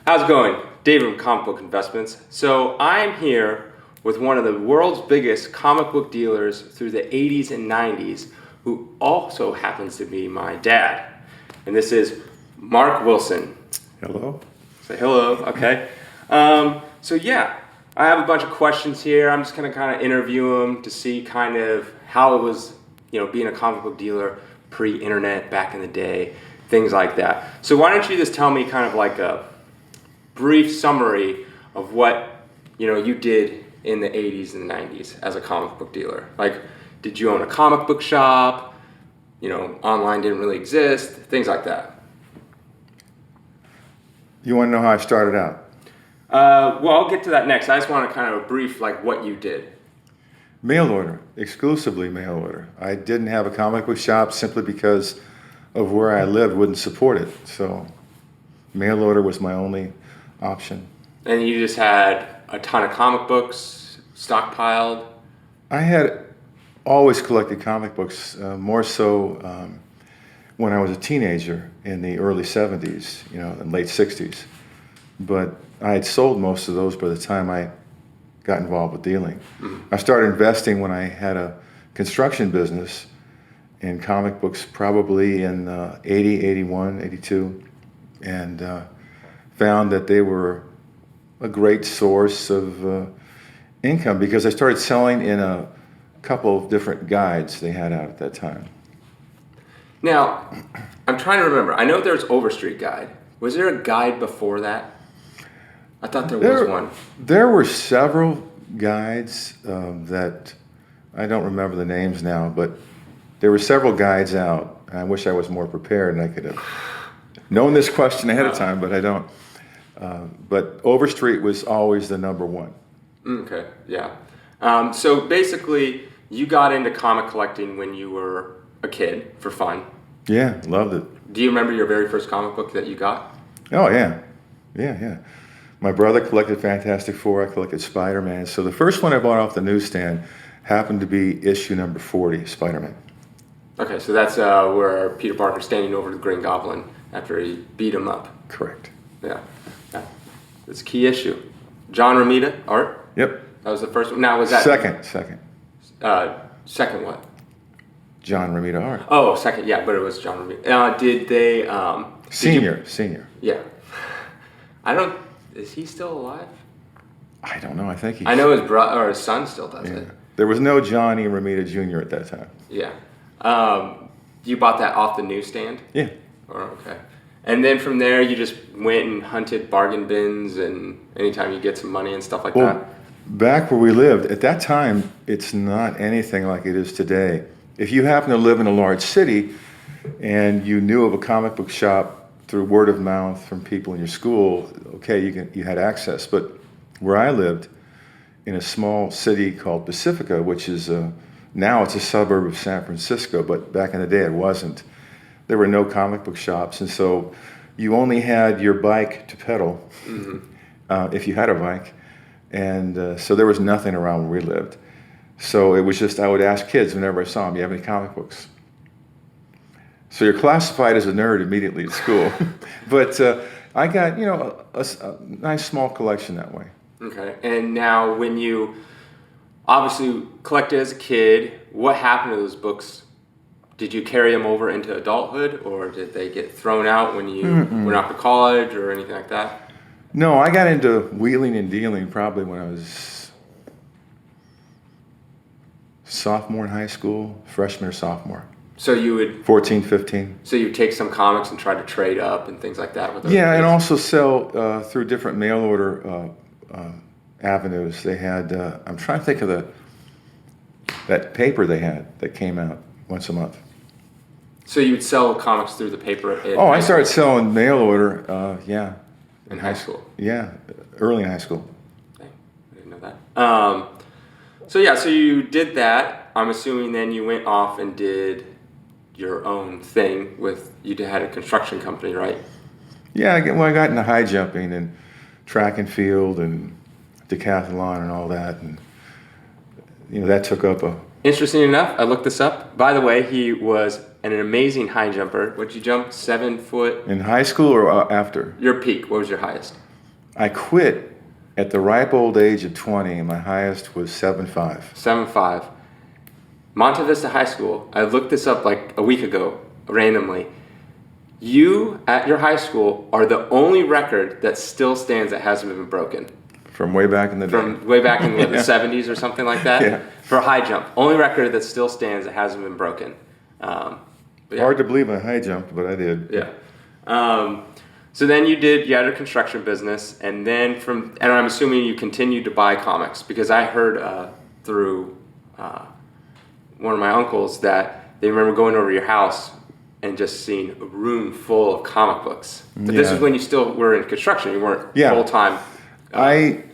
How's it going? David from Comic Book Investments. So I'm here with one of the world's biggest comic book dealers through the 80s and 90s, who also happens to be my dad. And this is Mark Wilson. Hello. Say hello, okay. So yeah, I have a bunch of questions here. I'm just gonna kind of interview him to see kind of how it was, being a comic book dealer pre-internet back in the day, things like that. So why don't you just tell me kind of like a brief summary of what you did in the 80s and 90s as a comic book dealer. Like, did you own a comic book shop? Online didn't really exist, things like that. You want to know how I started out? Well, I'll get to that next. I just want to kind of brief like what you did. Mail order, exclusively mail order. I didn't have a comic book shop simply because of where I lived wouldn't support it. So mail order was my only option. And you just had a ton of comic books stockpiled? I had always collected comic books, more so when I was a teenager in the early 70s, and late 60s. But I had sold most of those by the time I got involved with dealing. Mm-hmm. I started investing when I had a construction business in comic books probably in 80, 81, 82, and found that they were a great source of income because I started selling in a couple of different guides they had out at that time. Now, I'm trying to remember. I know there's Overstreet Guide. Was there a guide before that? I thought there was one. There were several guides that I don't remember the names now, but there were several guides out. I wish I was more prepared and I could have known this question ahead of time, but I don't. But Overstreet was always the number one. Okay, yeah. So basically, you got into comic collecting when you were a kid for fun. Yeah, loved it. Do you remember your very first comic book that you got? Oh, yeah. Yeah. My brother collected Fantastic Four. I collected Spider-Man. So the first one I bought off the newsstand happened to be issue number 40, Spider-Man. Okay, so that's where Peter Parker's standing over the Green Goblin after he beat him up. Correct. Yeah. That's a key issue. John Romita, art? Yep. That was the first one. Now, was that... Second. Second what? John Romita art. Oh, second, yeah, but it was John Romita. Did they... Senior. Yeah. Is he still alive? I don't know. I think he's... I know his brother or his son still does it. There was no Johnny Romita Jr. at that time. Yeah. You bought that off the newsstand? Yeah. Okay. And then from there, you just went and hunted bargain bins and anytime you get some money and stuff like that? Back where we lived, at that time, it's not anything like it is today. If you happen to live in a large city and you knew of a comic book shop through word of mouth from people in your school, okay, you had access. But where I lived, in a small city called Pacifica, which is now it's a suburb of San Francisco, but back in the day it wasn't. There were no comic book shops, and so you only had your bike to pedal, if you had a bike, and so there was nothing around where we lived. So it was just, I would ask kids whenever I saw them, "You have any comic books?" So you're classified as a nerd immediately at school. But I got, a nice small collection that way. Okay. And now when you obviously collected as a kid, what happened to those books? Did you carry them over into adulthood or did they get thrown out when you went off to college or anything like that? No, I got into wheeling and dealing probably when I was sophomore in high school, freshman or sophomore. So you would... 14, 15. So you would take some comics and try to trade up and things like that with those Yeah, kids? and also sell through different mail order avenues. They had, I'm trying to think of that paper they had that came out once a month. So you would sell comics through the paper? I started selling mail order, In high school? Yeah, early in high school. Dang, I didn't know that. So you did that. I'm assuming then you went off and did your own thing you had a construction company, right? Yeah, I got into high jumping and track and field and decathlon and all that, and that took up a... Interesting enough, I looked this up. By the way, he was an amazing high jumper. What'd you jump? 7 foot? In high school or after? Your peak. What was your highest? I quit at the ripe old age of 20, and my highest was 7.5. 7.5. Monte Vista High School. I looked this up like a week ago, randomly. You, at your high school, are the only record that still stands that hasn't been broken. From way back in the day. From way back in the 70s or something like that? Yeah. For a high jump. Only record that still stands that hasn't been broken. Hard to believe I high jumped, but I did. Yeah. So then you had a construction business, and then and I'm assuming you continued to buy comics, because I heard through one of my uncles that they remember going over to your house and just seeing a room full of comic books. But this is when you still were in construction. You weren't full-time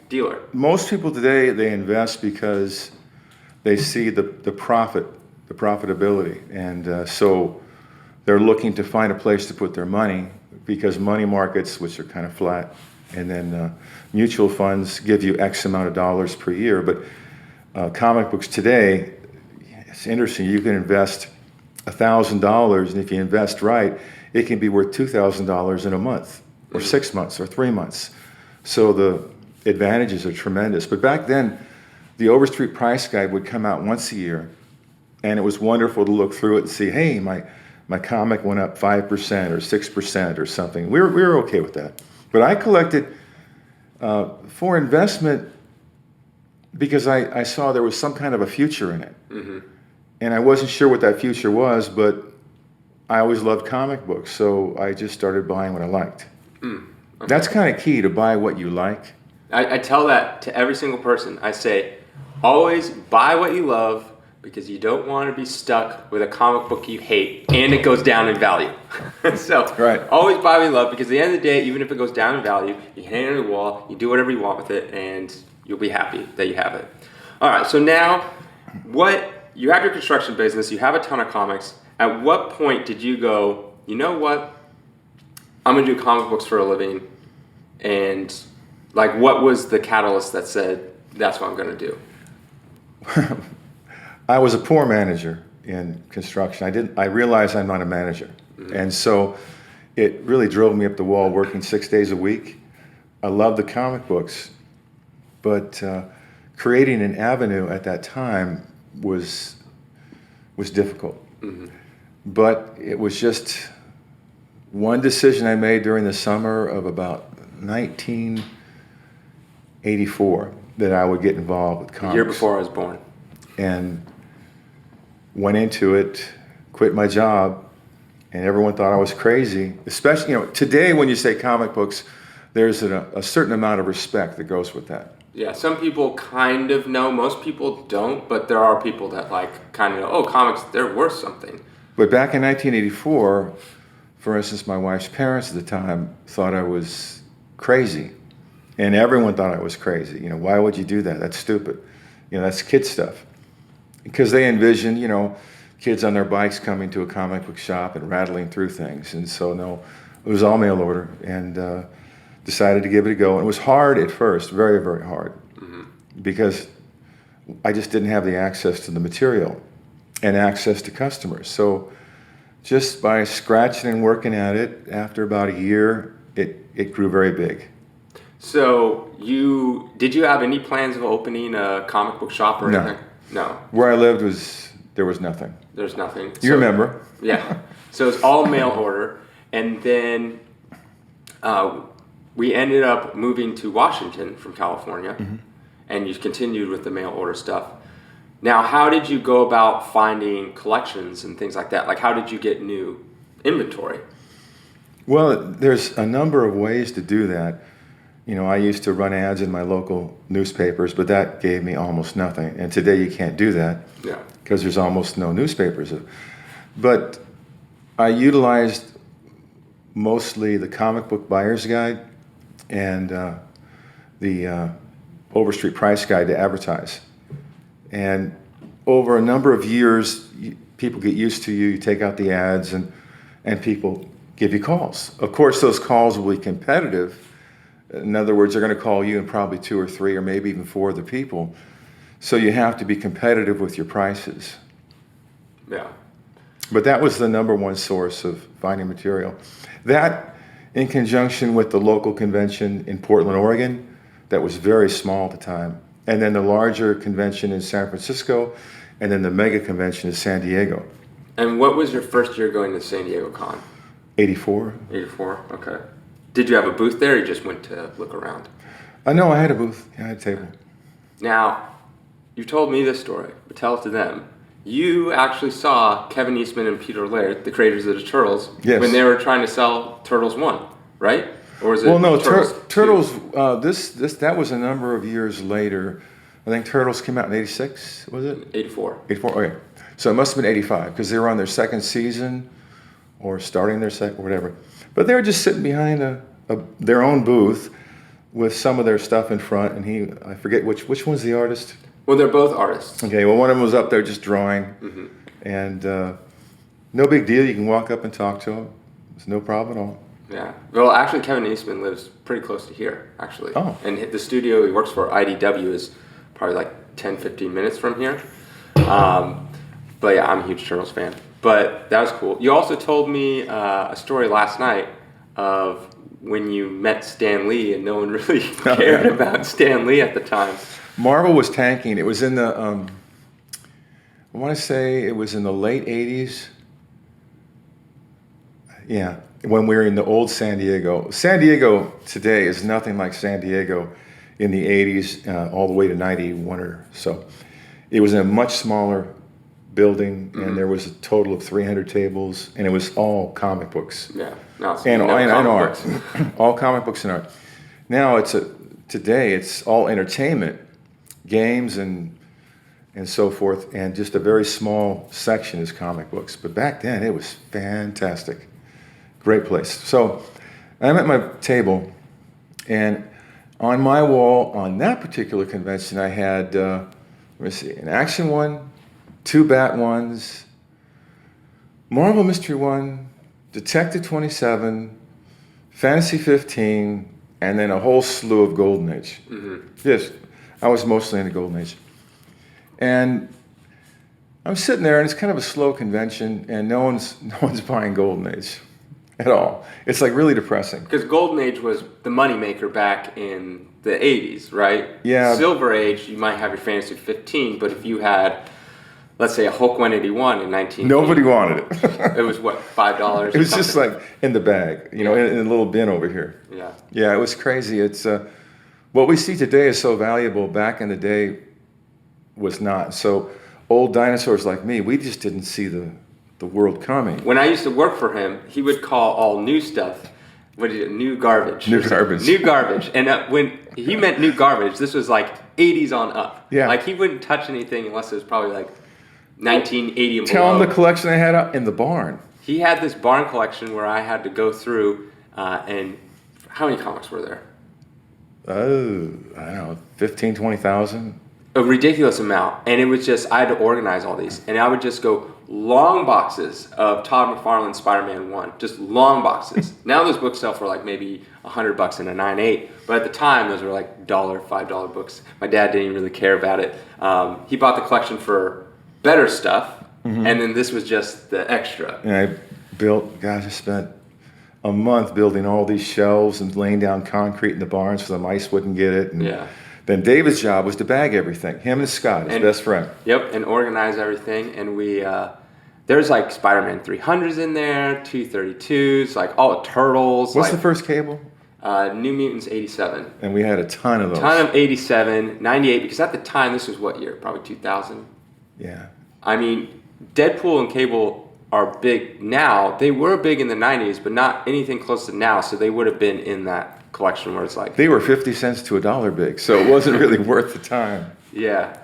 dealer. Most people today, they invest because they see the profitability. And so they're looking to find a place to put their money, because money markets, which are kind of flat, and then mutual funds give you X amount of dollars per year. But comic books today, it's interesting. You can invest $1,000, and if you invest right, it can be worth $2,000 in a month, or 6 months, or 3 months. So the advantages are tremendous. But back then, the Overstreet Price Guide would come out once a year, and it was wonderful to look through it and see, hey, my comic went up 5% or 6% or something. We were okay with that. But I collected for investment because I saw there was some kind of a future in it. Mm-hmm. And I wasn't sure what that future was, but I always loved comic books, so I just started buying what I liked. Okay. That's kind of key, to buy what you like. I tell that to every single person. I say, always buy what you love, because you don't want to be stuck with a comic book you hate and it goes down in value. So always buy what you love, because at the end of the day, even if it goes down in value, you hang it on the wall, you do whatever you want with it, and you'll be happy that you have it. All right, so now you have your construction business, you have a ton of comics. At what point did you go, you know what, I'm going to do comic books for a living? And like, what was the catalyst that said, that's what I'm going to do? I was a poor manager in construction. I realized I'm not a manager. Mm-hmm. And so it really drove me up the wall, working 6 days a week. I loved the comic books, but creating an avenue at that time was difficult. Mm-hmm. But it was just one decision I made during the summer of about 1984 that I would get involved with comics. The year before I was born. And went into it, quit my job, and everyone thought I was crazy. Especially, today when you say comic books, there's a certain amount of respect that goes with that. Yeah, some people kind of know. Most people don't, but there are people that kind of know, oh, comics, they're worth something. But back in 1984, for instance, my wife's parents at the time thought I was crazy. And everyone thought I was crazy. Why would you do that? That's stupid. That's kid stuff. Because they envisioned, kids on their bikes coming to a comic book shop and rattling through things. And so, no, it was all mail order, and decided to give it a go. And it was hard at first, very, very hard, because I just didn't have the access to the material and access to customers. So just by scratching and working at it, after about a year, it grew very big. So did you have any plans of opening a comic book shop or anything? No. Where I lived there was nothing. There's nothing. You remember? Yeah. So it's all mail order, and then we ended up moving to Washington from California, and you continued with the mail order stuff. Now, how did you go about finding collections and things like that? Like, how did you get new inventory? Well, there's a number of ways to do that. I used to run ads in my local newspapers, but that gave me almost nothing. And today you can't do that because there's almost no newspapers. But I utilized mostly the Comic Book Buyer's Guide and the Overstreet Price Guide to advertise. And over a number of years, people get used to you. You take out the ads, and people give you calls. Of course, those calls will be competitive. In other words, they're going to call you and probably 2 or 3 or maybe even 4 other people. So you have to be competitive with your prices. Yeah. But that was the number one source of finding material. That in conjunction with the local convention in Portland, Oregon, that was very small at the time, and then the larger convention in San Francisco, and then the mega convention in San Diego. And what was your first year going to San Diego Con? 84. 84, okay. Did you have a booth there, or you just went to look around? No, I had a booth. I had a table. Now, you told me this story, but tell it to them. You actually saw Kevin Eastman and Peter Laird, the creators of the Turtles, Yes. when they were trying to sell Turtles 1, right? Or was it Well, no, Turtles 2? Turtles, that was a number of years later. I think Turtles came out in 86, was it? 84. 84, okay. So it must have been 85, because they were on their second season, or starting their second, or whatever. But they were just sitting behind their own booth with some of their stuff in front, and I forget which one's the artist? Well, they're both artists. Okay, well, one of them was up there just drawing, and no big deal. You can walk up and talk to him. It's no problem at all. Yeah. Well, actually, Kevin Eastman lives pretty close to here, actually. Oh. And the studio he works for, IDW, is probably like 10, 15 minutes from here. But yeah, I'm a huge Turtles fan. But that was cool. You also told me a story last night of when you met Stan Lee and no one really cared about Stan Lee at the time. Marvel was tanking. It was in the, I want to say it was in the late 80s. Yeah, when we were in the old San Diego. San Diego today is nothing like San Diego in the 80s all the way to 91 or so. It was in a much smaller building, and there was a total of 300 tables, and it was all comic books. Yeah. No, And art. books. All comic books and art. Now today it's all entertainment, games and so forth, and just a very small section is comic books. But back then it was fantastic. Great place. So I'm at my table, and on my wall on that particular convention I had, let me see, an action one, 2 Bat ones, Marvel Mystery 1, Detective 27, Fantasy 15, and then a whole slew of Golden Age. Yes, I was mostly into Golden Age. And I'm sitting there, and it's kind of a slow convention, and no one's buying Golden Age at all. It's like really depressing. Because Golden Age was the moneymaker back in the 80s, right? Yeah. Silver Age, you might have your Fantasy 15, but if you had, let's say, a Hulk 181 in 1980. Nobody wanted it. It was what, $5? It was just like in the bag, in a little bin over here. Yeah. Yeah, it was crazy. It's what we see today is so valuable. Back in the day, was not. So old dinosaurs like me, we just didn't see the world coming. When I used to work for him, he would call all new stuff, new garbage. New garbage. New garbage. And when he meant new garbage, this was like 80s on up. Yeah. Like he wouldn't touch anything unless it was probably like 1980 and Tell below. him the collection I had up in the barn. He had this barn collection where I had to go through, and how many comics were there? Oh, I don't know, 15, 20,000. A ridiculous amount. And it was just, I had to organize all these. And I would just go long boxes of Todd McFarlane's Spider-Man 1. Just long boxes. Now those books sell for like maybe $100 in a 9.8. But at the time, those were like $5 books. My dad didn't even really care about it. He bought the collection for better stuff. And then this was just the extra. And I spent a month building all these shelves and laying down concrete in the barns so the mice wouldn't get it. And Yeah. then David's job was to bag everything. Him and Scott, his best friend. Yep, and organize everything. And we, there's like Spider-Man 300s in there, 232s, like all the Turtles. What's like, the first cable? New Mutants 87. And we had a ton of those. Ton of 87, 98, because at the time, this was what year? Probably 2000. Yeah. I mean, Deadpool and Cable are big now. They were big in the 90s, but not anything close to now, so they would have been in that collection where it's like... They were 50 cents to $1 big, so it wasn't really worth the time. Yeah.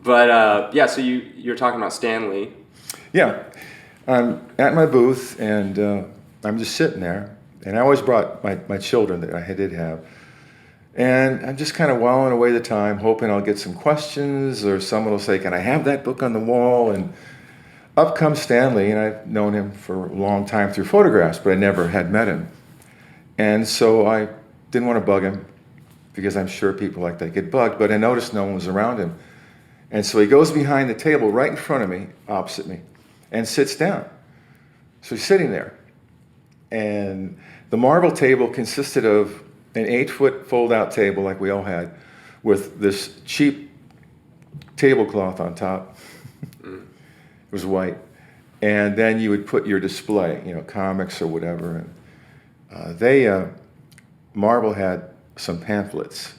But, yeah, so you're talking about Stan Lee. Yeah. I'm at my booth, and I'm just sitting there. And I always brought my children that I did have. And I'm just kind of whiling away the time, hoping I'll get some questions, or someone will say, can I have that book on the wall? And up comes Stan Lee, and I've known him for a long time through photographs, but I never had met him. And so I didn't want to bug him, because I'm sure people like that get bugged, but I noticed no one was around him. And so he goes behind the table right in front of me, opposite me, and sits down. So he's sitting there. And the marble table consisted of an 8-foot fold-out table like we all had, with this cheap tablecloth on top. It was white. And then you would put your display, comics or whatever. And Marble had some pamphlets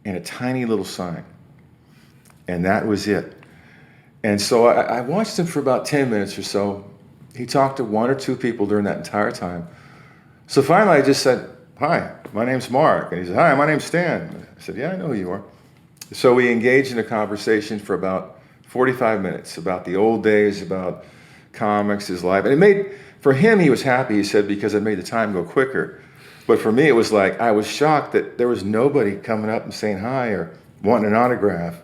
and a tiny little sign. And that was it. And so I watched him for about 10 minutes or so. He talked to one or two people during that entire time. So finally I just said, "Hi, my name's Mark." And he said, "Hi, my name's Stan." I said, "Yeah, I know who you are." So we engaged in a conversation for about 45 minutes about the old days, about comics, his life. And it made, for him, he was happy, he said, because it made the time go quicker. But for me, it was like, I was shocked that there was nobody coming up and saying hi or wanting an autograph,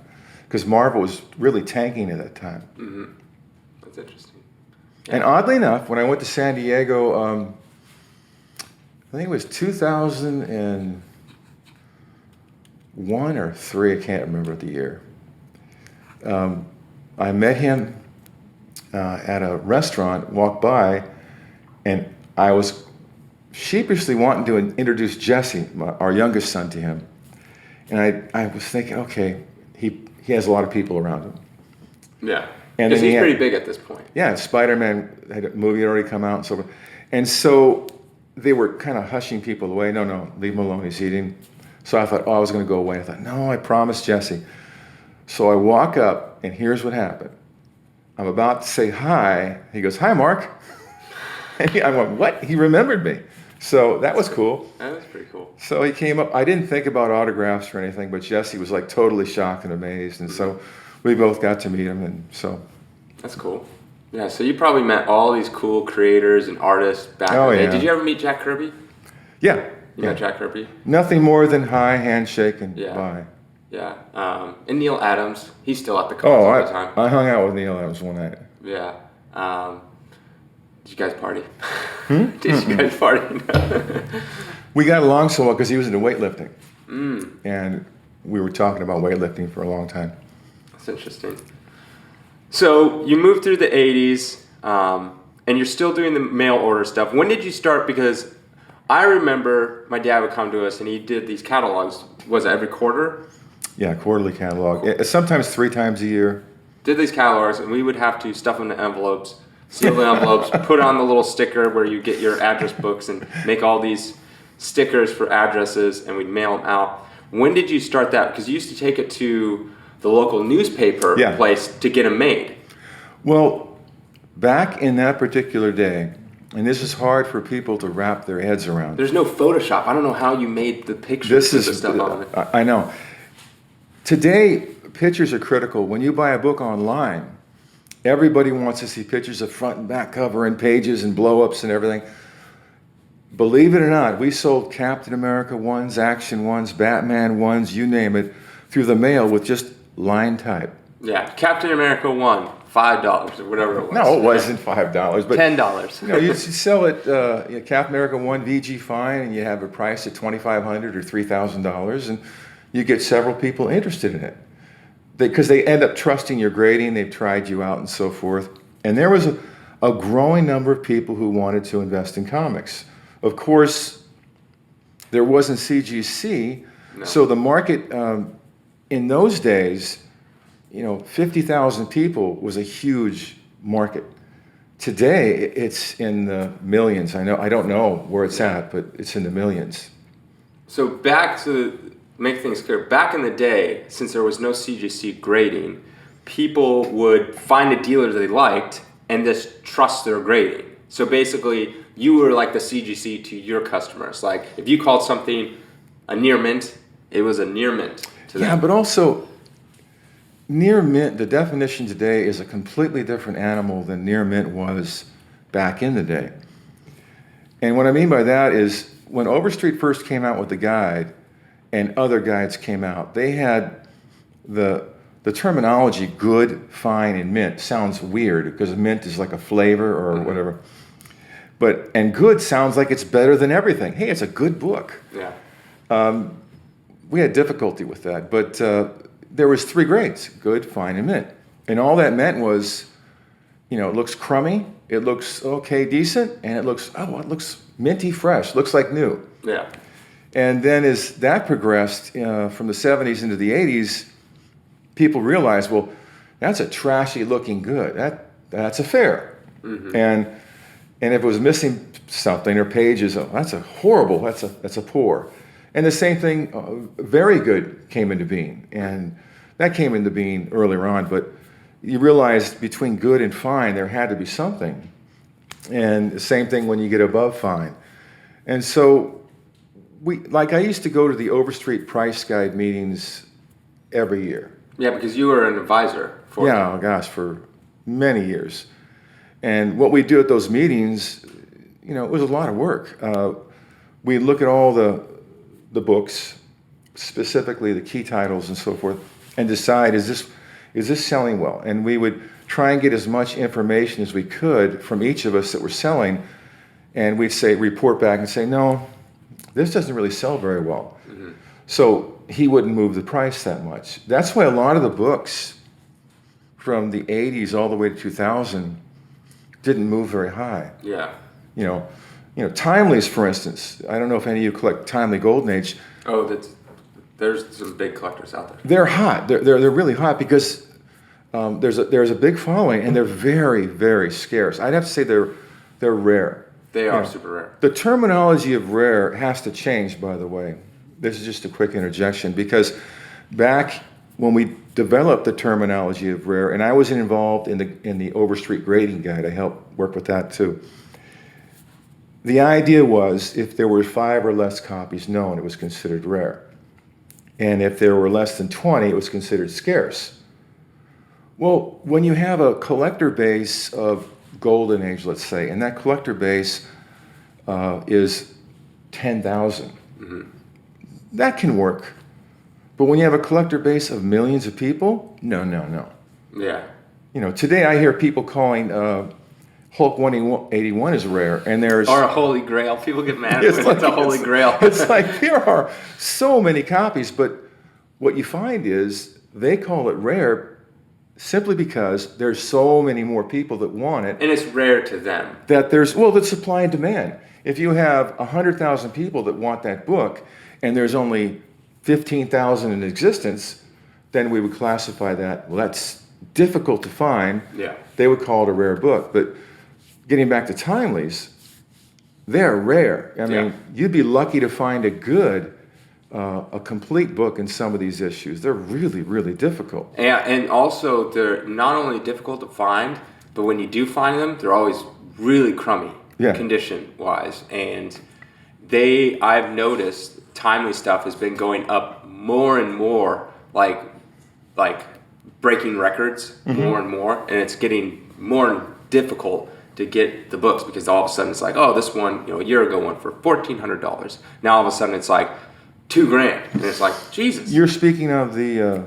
because Marvel was really tanking at that time. Mm-hmm. That's interesting. Yeah. And oddly enough, when I went to San Diego, I think it was 2001 or 3, I can't remember the year. I met him at a restaurant, walked by, and I was sheepishly wanting to introduce Jesse, our youngest son, to him. And I was thinking, okay, he has a lot of people around him. Yeah, and because he's pretty big at this point. Yeah, Spider-Man had a movie had already come out and so forth. And so they were kind of hushing people away. No, leave him alone, he's eating. So I thought, I was going to go away. I thought, no, I promised Jesse. So I walk up, and here's what happened. I'm about to say hi. He goes, "Hi, Mark." And I went, "What?" He remembered me. So that was cool. That was pretty cool. So he came up. I didn't think about autographs or anything, but Jesse was like totally shocked and amazed. And so we both got to meet him. And so. That's cool. Yeah, so you probably met all these cool creators and artists back in the day. Yeah. Did you ever meet Jack Kirby? Yeah. You met Jack Kirby? Nothing more than hi, handshake, and bye. Yeah. And Neil Adams, he's still at the cons all the time. I hung out with Neil Adams one night. Yeah. Did you guys party? Did you guys party? We got along so well because he was into weightlifting. And we were talking about weightlifting for a long time. That's interesting. So you moved through the 80s, and you're still doing the mail order stuff. When did you start? Because I remember my dad would come to us and he did these catalogs. Was it every quarter? Yeah, quarterly catalog. Sometimes 3 times a year. Did these catalogs, and we would have to stuff them in envelopes, seal the envelopes, put on the little sticker where you get your address books, and make all these stickers for addresses, and we'd mail them out. When did you start that? Because you used to take it to the local newspaper place to get them made. Well, back in that particular day, and this is hard for people to wrap their heads around. There's no Photoshop. I don't know how you made the pictures and stuff on it. I know. Today, pictures are critical. When you buy a book online, everybody wants to see pictures of front and back cover and pages and blow-ups and everything. Believe it or not, we sold Captain America 1s, Action 1s, Batman 1s, you name it, through the mail with just line type. Yeah, Captain America 1, $5 or whatever it was. No, it wasn't $5, but $10. You sell it, Captain America 1 VG Fine, and you have a price at $2,500 or $3,000, and you get several people interested in it. Because they end up trusting your grading, they've tried you out and so forth. And there was a growing number of people who wanted to invest in comics. Of course, there wasn't CGC, so the market in those days, 50,000 people was a huge market. Today, it's in the millions. I don't know where it's at, but it's in the millions. So back to make things clear, back in the day, since there was no CGC grading, people would find a dealer they liked and just trust their grading. So basically, you were like the CGC to your customers. Like, if you called something a near mint, it was a near mint to them. Yeah, but also, near mint, the definition today is a completely different animal than near mint was back in the day. And what I mean by that is, when Overstreet first came out with the guide, and other guides came out, they had the terminology good, fine, and mint. Sounds weird because mint is like a flavor or whatever. And good sounds like it's better than everything. Hey, it's a good book. Yeah. We had difficulty with that, but there was 3 grades, good, fine, and mint. And all that meant was it looks crummy, it looks okay, decent, and it looks minty fresh, looks like new. Yeah. And then as that progressed from the 70s into the 80s, people realized, well, that's a trashy looking good. That's a fair. Mm-hmm. And if it was missing something or pages, that's a horrible, that's a poor. And the same thing, very good came into being. And that came into being earlier on, but you realized between good and fine, there had to be something. And the same thing when you get above fine. And so I used to go to the Overstreet Price Guide meetings every year. Yeah, because you were an advisor for them. Yeah, gosh, for many years. And what we do at those meetings, it was a lot of work. We look at all the books, specifically the key titles and so forth, and decide, is this selling well? And we would try and get as much information as we could from each of us that were selling, and we'd report back and say, no, this doesn't really sell very well. Mm-hmm. So he wouldn't move the price that much. That's why a lot of the books from the 80s all the way to 2000 didn't move very high. Yeah. Timely's, for instance. I don't know if any of you collect Timely Golden Age. Oh, there's some big collectors out there. They're hot. They're really hot because there's a big following, and they're very, very scarce. I'd have to say they're rare. They are super rare. The terminology of rare has to change, by the way. This is just a quick interjection, because back when we developed the terminology of rare, and I was involved in the Overstreet Grading Guide, I helped work with that too. The idea was if there were 5 or less copies known, it was considered rare. And if there were less than 20, it was considered scarce. Well, when you have a collector base of Golden Age, let's say, and that collector base is 10,000, mm-hmm. that can work. But when you have a collector base of millions of people, no. Yeah. Today I hear people calling Hulk 181 is rare, and there's... Or a Holy Grail. People get mad when it's a Holy Grail. It's like there are so many copies, but what you find is they call it rare simply because there's so many more people that want it. And it's rare to them. That there's supply and demand. If you have 100,000 people that want that book, and there's only 15,000 in existence, then we would classify that, well, that's difficult to find. Yeah. They would call it a rare book. But getting back to Timely's, they're rare. I mean, you'd be lucky to find a complete book in some of these issues. They're really, really difficult. Yeah, and also they're not only difficult to find, but when you do find them, they're always really crummy condition-wise. And I've noticed Timely stuff has been going up more and more, like breaking records more and more, and it's getting more difficult to get the books because all of a sudden it's like, oh, this one, a year ago went for $1,400. Now all of a sudden it's like $2,000, and it's like, Jesus. You're speaking of the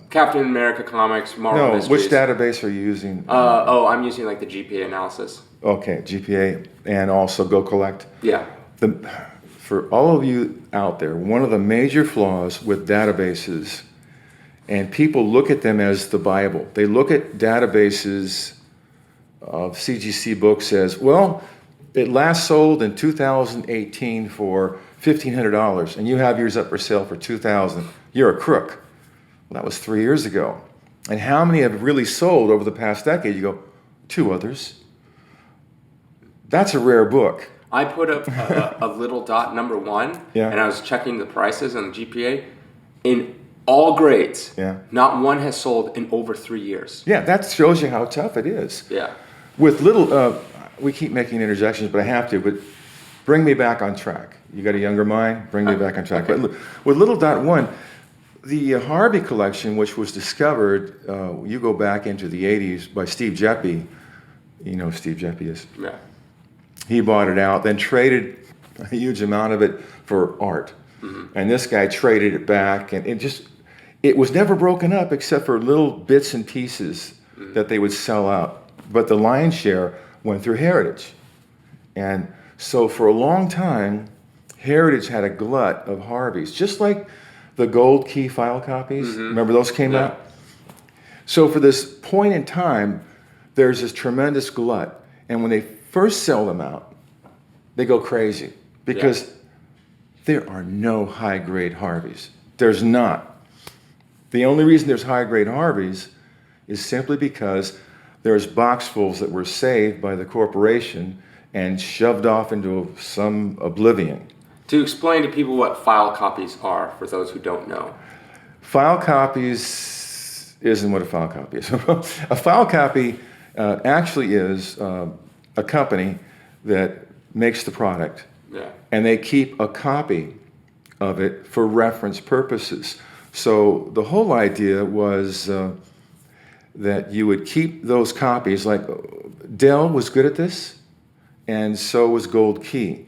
Captain America comics, Marvel Mysteries. Which database are you using? I'm using like the GPA analysis. Okay, GPA, and also Go Collect. Yeah. For all of you out there, one of the major flaws with databases, and people look at them as the Bible. They look at databases of CGC books as, well, it last sold in 2018 for $1,500, and you have yours up for sale for $2,000. You're a crook. Well, that was 3 years ago. And how many have really sold over the past decade? You go, 2 others. That's a rare book. I put up a little dot number 1, and I was checking the prices on the GPA. In all grades, not one has sold in over 3 years. Yeah, that shows you how tough it is. Yeah. With little, we keep making interjections, but I have to, but bring me back on track. You got a younger mind? Bring me back on track. Okay. But with little dot 1, the Harvey collection, which was discovered, you go back into the 80s by Steve Jeppe. You know who Steve Jeppe is. Yeah. He bought it out, then traded a huge amount of it for art. Mm-hmm. And this guy traded it back, and it was never broken up except for little bits and pieces that they would sell out. But the lion's share went through Heritage. And so for a long time, Heritage had a glut of Harveys, just like the gold key file copies. Mm-hmm. Remember those came out? So for this point in time, there's this tremendous glut. And when they first sell them out, they go crazy because there are no high-grade Harveys. There's not. The only reason there's high-grade Harveys is simply because there's boxfuls that were saved by the corporation and shoved off into some oblivion. To explain to people what file copies are, for those who don't know. File copies isn't what a file copy is. A file copy actually is a company that makes the product, and they keep a copy of it for reference purposes. So the whole idea was that you would keep those copies. Like Dell was good at this, and so was Gold Key.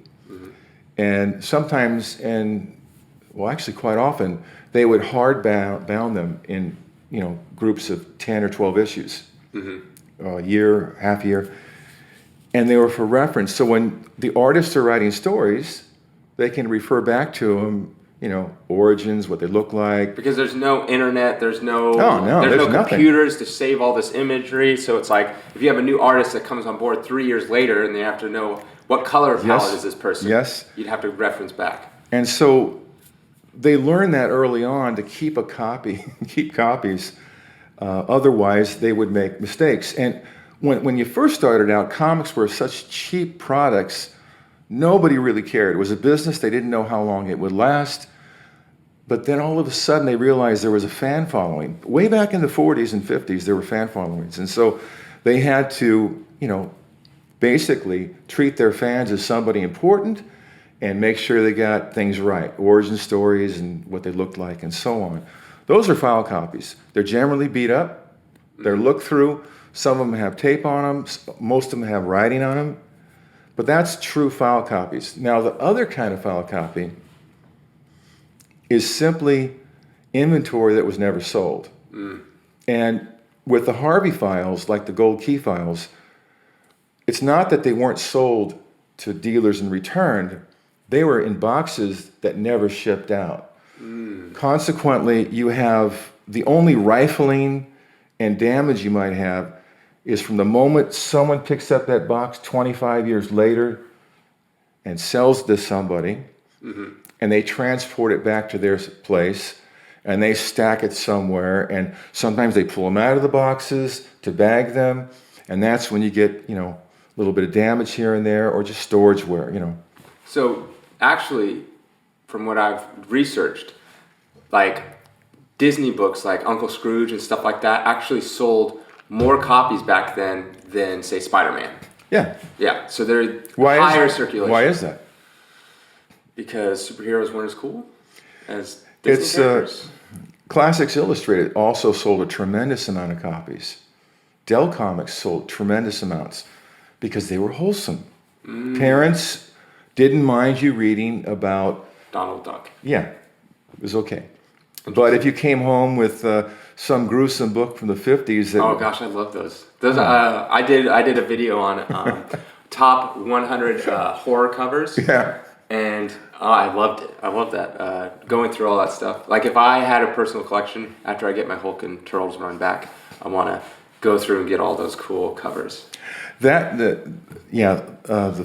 And sometimes, actually quite often, they would hard bound them in groups of 10 or 12 issues, a year, half year, and they were for reference. So when the artists are writing stories, they can refer back to them, origins, what they look like. Because there's no internet, there's no nothing. computers to save all this imagery. So it's like if you have a new artist that comes on board 3 years later, and they have to know what color palette is this person. Yes. You'd have to reference back. And so they learned that early on to keep a copy, keep copies. Otherwise, they would make mistakes. And when you first started out, comics were such cheap products, nobody really cared. It was a business. They didn't know how long it would last. But then all of a sudden, they realized there was a fan following. Way back in the 40s and 50s, there were fan followings. And so they had to, basically treat their fans as somebody important and make sure they got things right, origin stories and what they looked like and so on. Those are file copies. They're generally beat up. They're looked through. Some of them have tape on them. Most of them have writing on them. But that's true file copies. Now, the other kind of file copy is simply inventory that was never sold. And with the Harvey files, like the Gold Key files, it's not that they weren't sold to dealers and returned. They were in boxes that never shipped out. Consequently, you have the only rifling and damage you might have is from the moment someone picks up that box 25 years later and sells to somebody, and they transport it back to their place, and they stack it somewhere, and sometimes they pull them out of the boxes to bag them, and that's when you get, a little bit of damage here and there, or just storage wear, So actually, from what I've researched, like Disney books like Uncle Scrooge and stuff like that actually sold more copies back then than, say, Spider-Man. Yeah. Yeah, so they're higher circulation. Why is that? Because superheroes weren't as cool as Disney characters. Classics Illustrated also sold a tremendous amount of copies. Dell Comics sold tremendous amounts because they were wholesome. Parents didn't mind you reading about Donald Duck. Yeah, it was okay. But if you came home with some gruesome book from the 50s that... Oh gosh, I love those. I did a video on top 100 horror covers. Yeah. And I loved it. I love that. Going through all that stuff. Like if I had a personal collection, after I get my Hulk and Turtles run back, I want to go through and get all those cool covers. The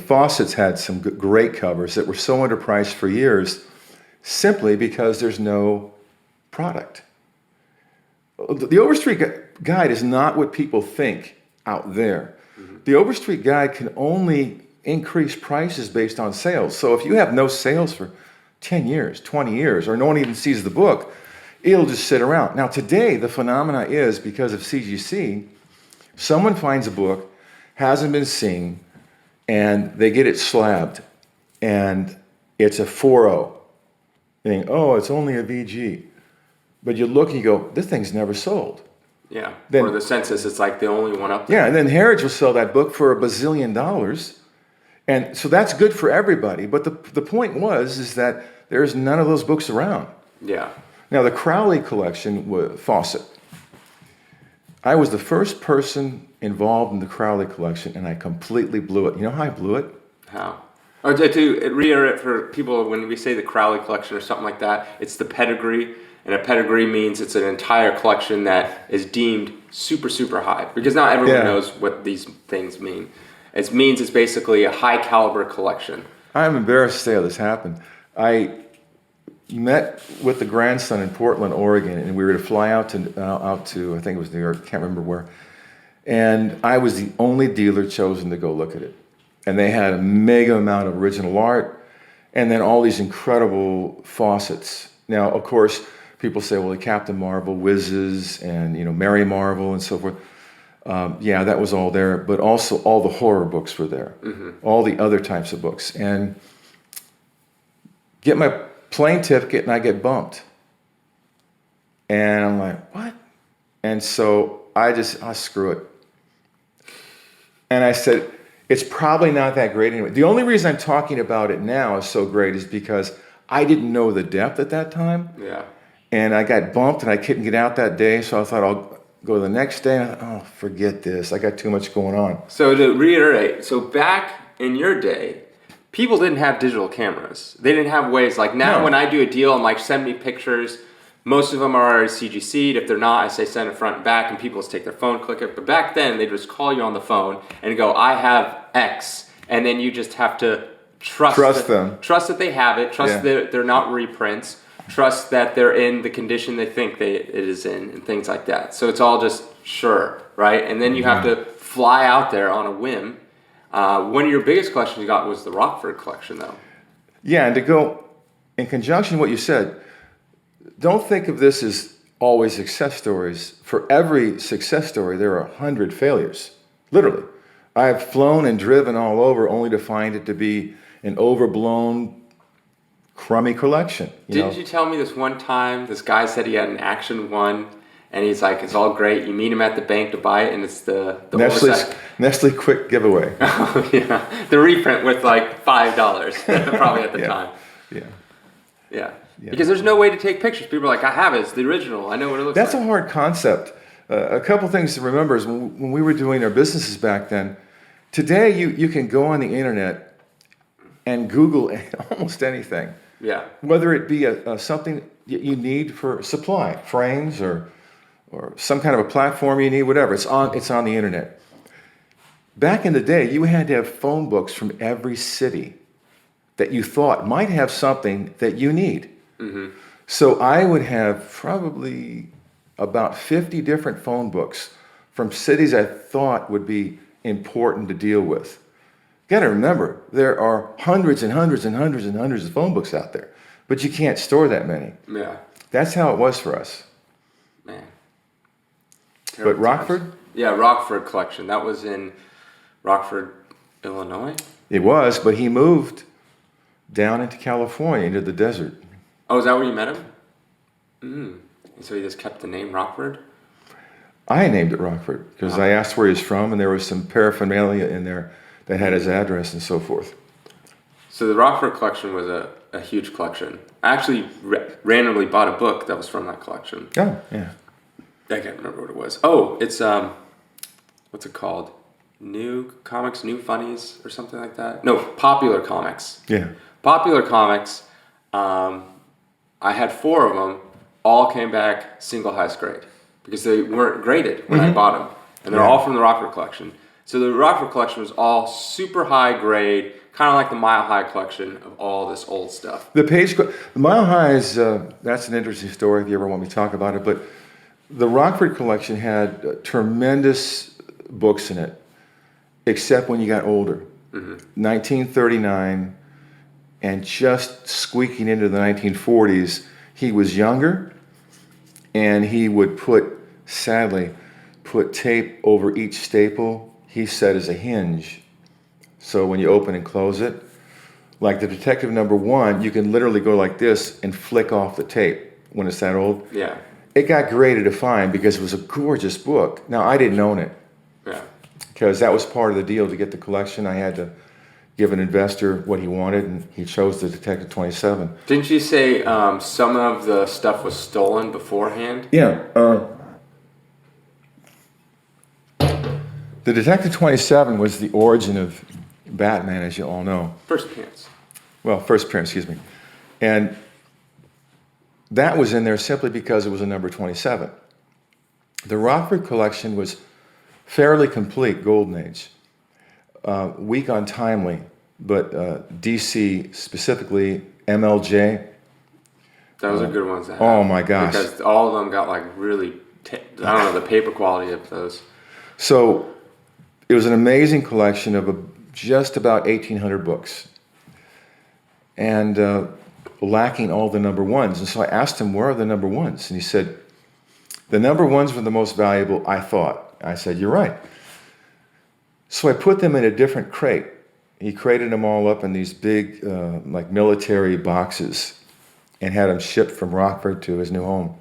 Fawcett's had some great covers that were so underpriced for years simply because there's no product. The Overstreet Guide is not what people think out there. The Overstreet Guide can only increase prices based on sales. So if you have no sales for 10 years, 20 years, or no one even sees the book, it'll just sit around. Now today, the phenomena is, because of CGC, someone finds a book, hasn't been seen, and they get it slabbed, and it's a 4.0. They think, oh, it's only a VG. But you look and you go, this thing's never sold. Yeah, or the census, it's like the only one up there. Yeah, and then Heritage will sell that book for $1 bazillion. And so that's good for everybody. But the point is that there's none of those books around. Yeah. Now, the Crowley collection with Fawcett. I was the first person involved in the Crowley collection, and I completely blew it. You know how I blew it? How? Or to reiterate for people, when we say the Crowley collection or something like that, it's the pedigree. And a pedigree means it's an entire collection that is deemed super, super high. Because not everyone knows what these things mean. It means it's basically a high caliber collection. I'm embarrassed to say how this happened. I met with the grandson in Portland, Oregon, and we were to fly out to I think it was New York, can't remember where. And I was the only dealer chosen to go look at it. And they had a mega amount of original art and then all these incredible faucets. Now, of course, people say, well, the Captain Marvel, Whizzes, and Mary Marvel and so forth. Yeah, that was all there, but also all the horror books were there, all the other types of books. And get my plane ticket and I get bumped. And I'm like, what? And so screw it. And I said, it's probably not that great anyway. The only reason I'm talking about it now is so great is because I didn't know the depth at that time. Yeah. And I got bumped and I couldn't get out that day, so I thought I'll go the next day. And I thought, oh, forget this. I got too much going on. So to reiterate, so back in your day, people didn't have digital cameras. They didn't have ways like now. When I do a deal, I'm like, send me pictures. Most of them are already CGC'd. If they're not, I say send it front and back, and people just take their phone, click it. But back then, they just call you on the phone and go, I have X. And then you just have to trust them. Trust that they have it. Trust that they're not reprints. Trust that they're in the condition they think it is in, and things like that. So it's all just sure, right? And then you have to fly out there on a whim. One of your biggest collections you got was the Rockford collection, though. Yeah, and to go in conjunction with what you said, don't think of this as always success stories. For every success story, there are 100 failures, literally. I've flown and driven all over only to find it to be an overblown, crummy collection. Didn't you tell me this one time, this guy said he had an Action 1, and he's like, it's all great. You meet him at the bank to buy it, and it's the Nestle Quick giveaway. Oh, yeah. The reprint with like $5 probably at the time. Yeah. Because there's no way to take pictures. People are like, I have it. It's the original. I know what it looks like. That's a hard concept. A couple things to remember is when we were doing our businesses back then, today you can go on the internet and Google almost anything. Yeah. Whether it be something you need for supply, frames or some kind of a platform you need, whatever. It's on the internet. Back in the day, you had to have phone books from every city that you thought might have something that you need. So I would have probably about 50 different phone books from cities I thought would be important to deal with. You got to remember, there are hundreds and hundreds and hundreds and hundreds of phone books out there, but you can't store that many. Yeah. That's how it was for us. Man. But Rockford? Yeah, Rockford collection. That was in Rockford, Illinois? It was, but he moved down into California, into the desert. Oh, is that where you met him? And so he just kept the name Rockford? I named it Rockford because I asked where he's from, and there was some paraphernalia in there that had his address and so forth. So the Rockford collection was a huge collection. I actually randomly bought a book that was from that collection. Oh, yeah. I can't remember what it was. Oh, it's, what's it called? New Comics, New Funnies, or something like that? No, Popular Comics. Yeah. Popular Comics. I had 4 of them. All came back single highest grade because they weren't graded when I bought them. And they're all from the Rockford collection. So the Rockford collection was all super high grade, kind of like the Mile High collection of all this old stuff. The Mile High is, that's an interesting story if you ever want me to talk about it. But the Rockford collection had tremendous books in it, except when you got older. 1939 and just squeaking into the 1940s, he was younger, and he would sadly put tape over each staple he said is a hinge. So when you open and close it, like the Detective #1, you can literally go like this and flick off the tape when it's that old. Yeah. It got graded to fine because it was a gorgeous book. Now, I didn't own it. Yeah. Because that was part of the deal to get the collection. I had to give an investor what he wanted, and he chose the Detective 27. Didn't you say some of the stuff was stolen beforehand? Yeah. The Detective 27 was the origin of Batman, as you all know. First appearance. Well, first appearance, excuse me. And that was in there simply because it was a number 27. The Rockford collection was fairly complete, Golden Age. Weak on Timely, but DC, specifically MLJ. Those are good ones to have. Oh my gosh. Because all of them got like really, I don't know, the paper quality of those. So it was an amazing collection of just about 1,800 books. And lacking all the number ones. And so I asked him, where are the number ones? And he said, the number ones were the most valuable, I thought. I said, you're right. So I put them in a different crate. He crated them all up in these big, like military boxes and had them shipped from Rockford to his new home.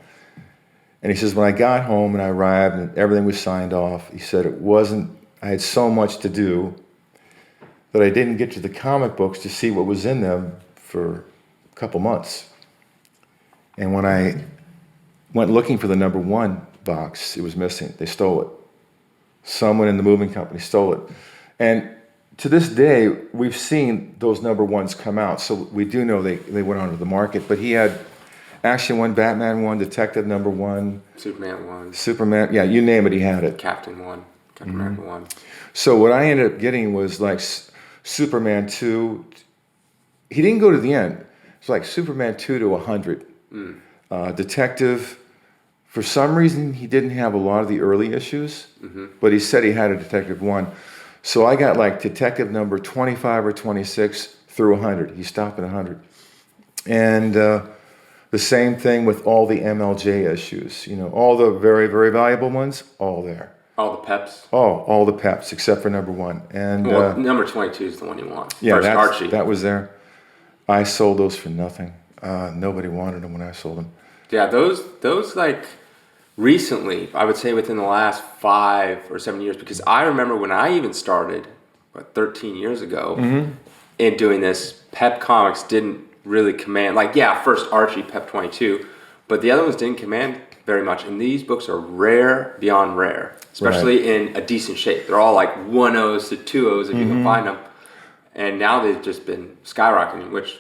And he says, when I got home and I arrived and everything was signed off, he said I had so much to do that I didn't get to the comic books to see what was in them for a couple months. And when I went looking for the number one box, it was missing. They stole it. Someone in the moving company stole it. And to this day, we've seen those number ones come out. So we do know they went onto the market. But he had Action 1, Batman 1, Detective number 1. Superman 1. Superman, yeah, you name it, he had it. Captain 1. Captain America 1. So what I ended up getting was like Superman 2. He didn't go to the end. It's like Superman 2 to 100. Detective, for some reason, he didn't have a lot of the early issues, but he said he had a Detective 1. So I got like Detective number 25 or 26 through 100. He stopped at 100. And the same thing with all the MLJ issues. You know, all the very, very valuable ones, all there. All the peps? Oh, all the peps, except for number 1. And well, number 22 is the one you want. Yeah, First Archie. That was there. I sold those for nothing. Nobody wanted them when I sold them. Yeah, those like recently, I would say within the last 5 or 7 years, because I remember when I even started, 13 years ago, in doing this, Pep Comics didn't really command, like, yeah, first Archie, Pep 22, but the other ones didn't command very much, and these books are rare beyond rare, especially in a decent shape. They're all like 1.0s to 2.0s if you can find them, and now they've just been skyrocketing, which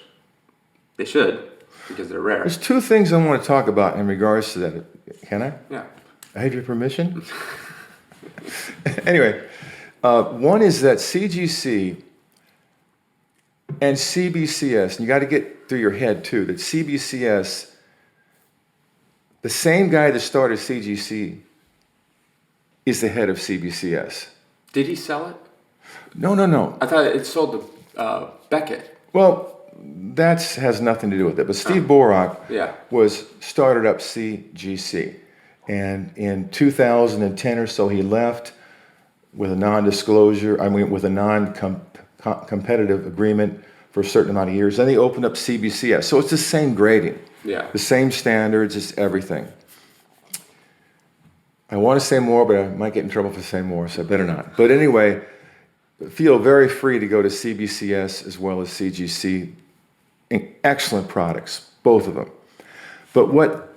they should, because they're rare. There's 2 things I want to talk about in regards to that. Can I? Yeah. I have your permission? Anyway, one is that CGC and CBCS, and you got to get through your head too, that CBCS, the same guy that started CGC is the head of CBCS. Did he sell it? No. I thought it sold to Beckett. Well, that has nothing to do with it. But Steve Borak started up CGC. And in 2010 or so, he left with a non-disclosure, with a non-competitive agreement for a certain amount of years. Then he opened up CBCS. So it's the same grading. Yeah. The same standards, it's everything. I want to say more, but I might get in trouble for saying more, so I better not. But anyway, feel very free to go to CBCS as well as CGC. Excellent products, both of them. But what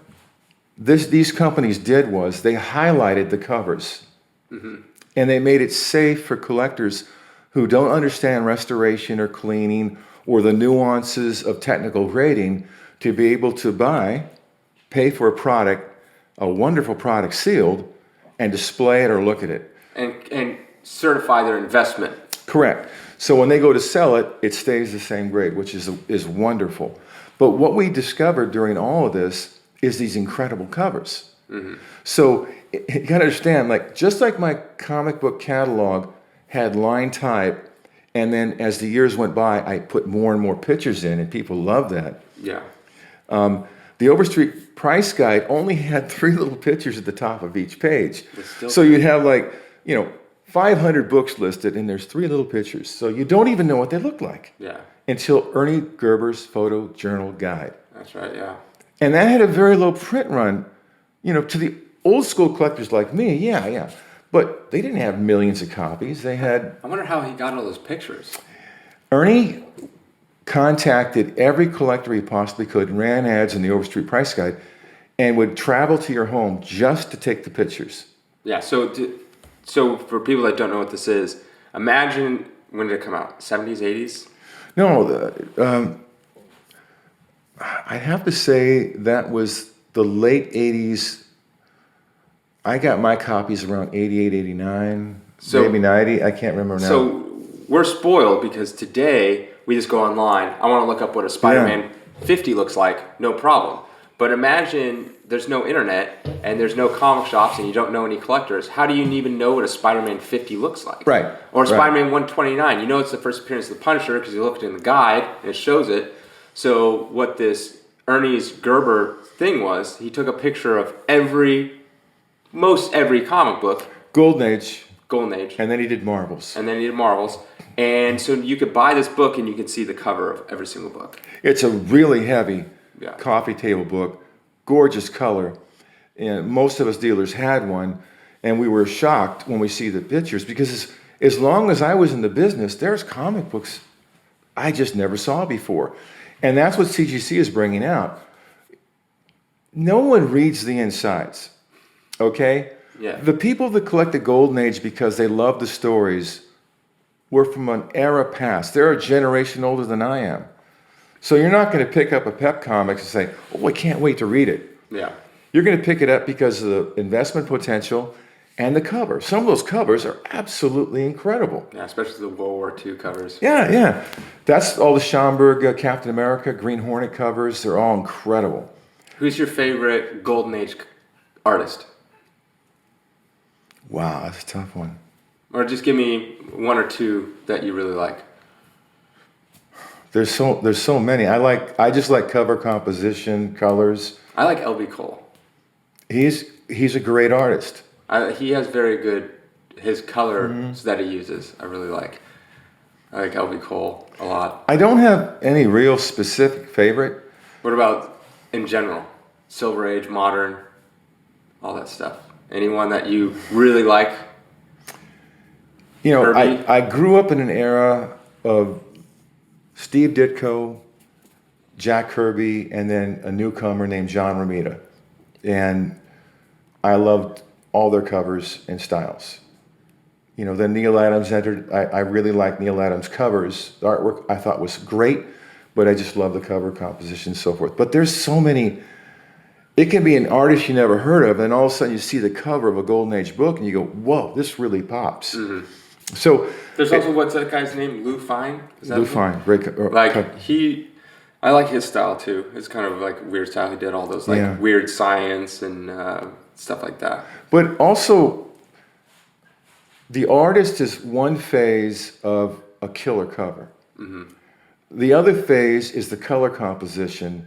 these companies did was they highlighted the covers. And they made it safe for collectors who don't understand restoration or cleaning or the nuances of technical grading to be able to pay for a product, a wonderful product sealed, and display it or look at it. And certify their investment. Correct. So when they go to sell it, it stays the same grade, which is wonderful. But what we discovered during all of this is these incredible covers. So you got to understand, like just like my comic book catalog had line type, and then as the years went by, I put more and more pictures in, and people loved that. Yeah. The Overstreet price guide only had 3 little pictures at the top of each page. So you'd have 500 books listed, and there's 3 little pictures. So you don't even know what they look like. Yeah. Until Ernie Gerber's photojournal guide. That's right, yeah. And that had a very low print run, to the old school collectors like me, yeah. But they didn't have millions of copies. They had... I wonder how he got all those pictures. Ernie contacted every collector he possibly could, ran ads in the Overstreet price guide, and would travel to your home just to take the pictures. Yeah, so for people that don't know what this is, imagine When did it come out? 70s, 80s? No, I have to say that was the late 80s. I got my copies around 88, 89, maybe 90. I can't remember now. So we're spoiled because today we just go online. I want to look up what a Spider-Man 50 looks like. No problem. But imagine there's no internet and there's no comic shops and you don't know any collectors. How do you even know what a Spider-Man 50 looks like? Right. Or Spider-Man 129. You know it's the first appearance of the Punisher because you looked in the guide and it shows it. So what this Ernie Gerber thing was, he took a picture of most every comic book. Golden Age. And then he did Marvels. And so you could buy this book and you could see the cover of every single book. It's a really heavy coffee table book, gorgeous color. And most of us dealers had one. And we were shocked when we see the pictures because as long as I was in the business, there's comic books I just never saw before. And that's what CGC is bringing out. No one reads the insides, okay? Yeah. The people that collect the Golden Age because they love the stories were from an era past. They're a generation older than I am. So you're not going to pick up a Pep Comics and say, oh, I can't wait to read it. Yeah. You're going to pick it up because of the investment potential and the cover. Some of those covers are absolutely incredible. Yeah, especially the World War II covers. Yeah. That's all the Schomburg Captain America, Green Hornet covers. They're all incredible. Who's your favorite Golden Age artist? Wow, that's a tough one. Or just give me one or two that you really like. There's so many. I just like cover composition, colors. I like L.B. Cole. He's a great artist. He has very good, his colors that he uses, I really like. I like L.B. Cole a lot. I don't have any real specific favorite. What about in general? Silver Age, modern, all that stuff. Anyone that you really like? You know, Harvey? I grew up in an era of Steve Ditko, Jack Kirby, and then a newcomer named John Romita. And I loved all their covers and styles. You know, then Neil Adams entered. I really liked Neil Adams' covers. The artwork I thought was great, but I just love the cover composition and so forth. But there's so many. It can be an artist you never heard of, and all of a sudden you see the cover of a Golden Age book, and you go, whoa, this really pops. Mm-hmm. So there's also, what's that guy's name? Lou Fine? Lou Fine. Great. I like his style too. It's kind of like weird style. He did all those weird science and stuff like that. But also, the artist is one phase of a killer cover. Mm-hmm. The other phase is the color composition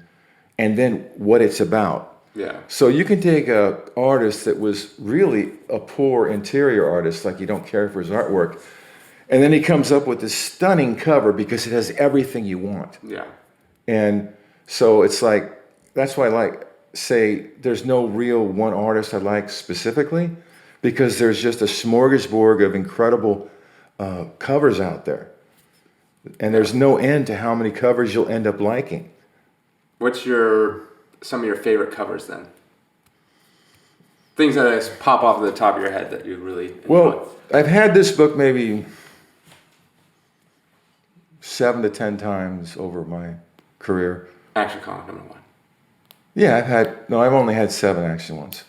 and then what it's about. Yeah. So you can take an artist that was really a poor interior artist, like you don't care for his artwork, and then he comes up with this stunning cover because it has everything you want. Yeah. And so it's like, that's why I say there's no real one artist I like specifically, because there's just a smorgasbord of incredible covers out there. And there's no end to how many covers you'll end up liking. What's some of your favorite covers then? Things that just pop off the top of your head that you really enjoy. Well, I've had this book maybe 7 to 10 times over my career. Action comic number 1. Yeah, I've only had 7 action ones.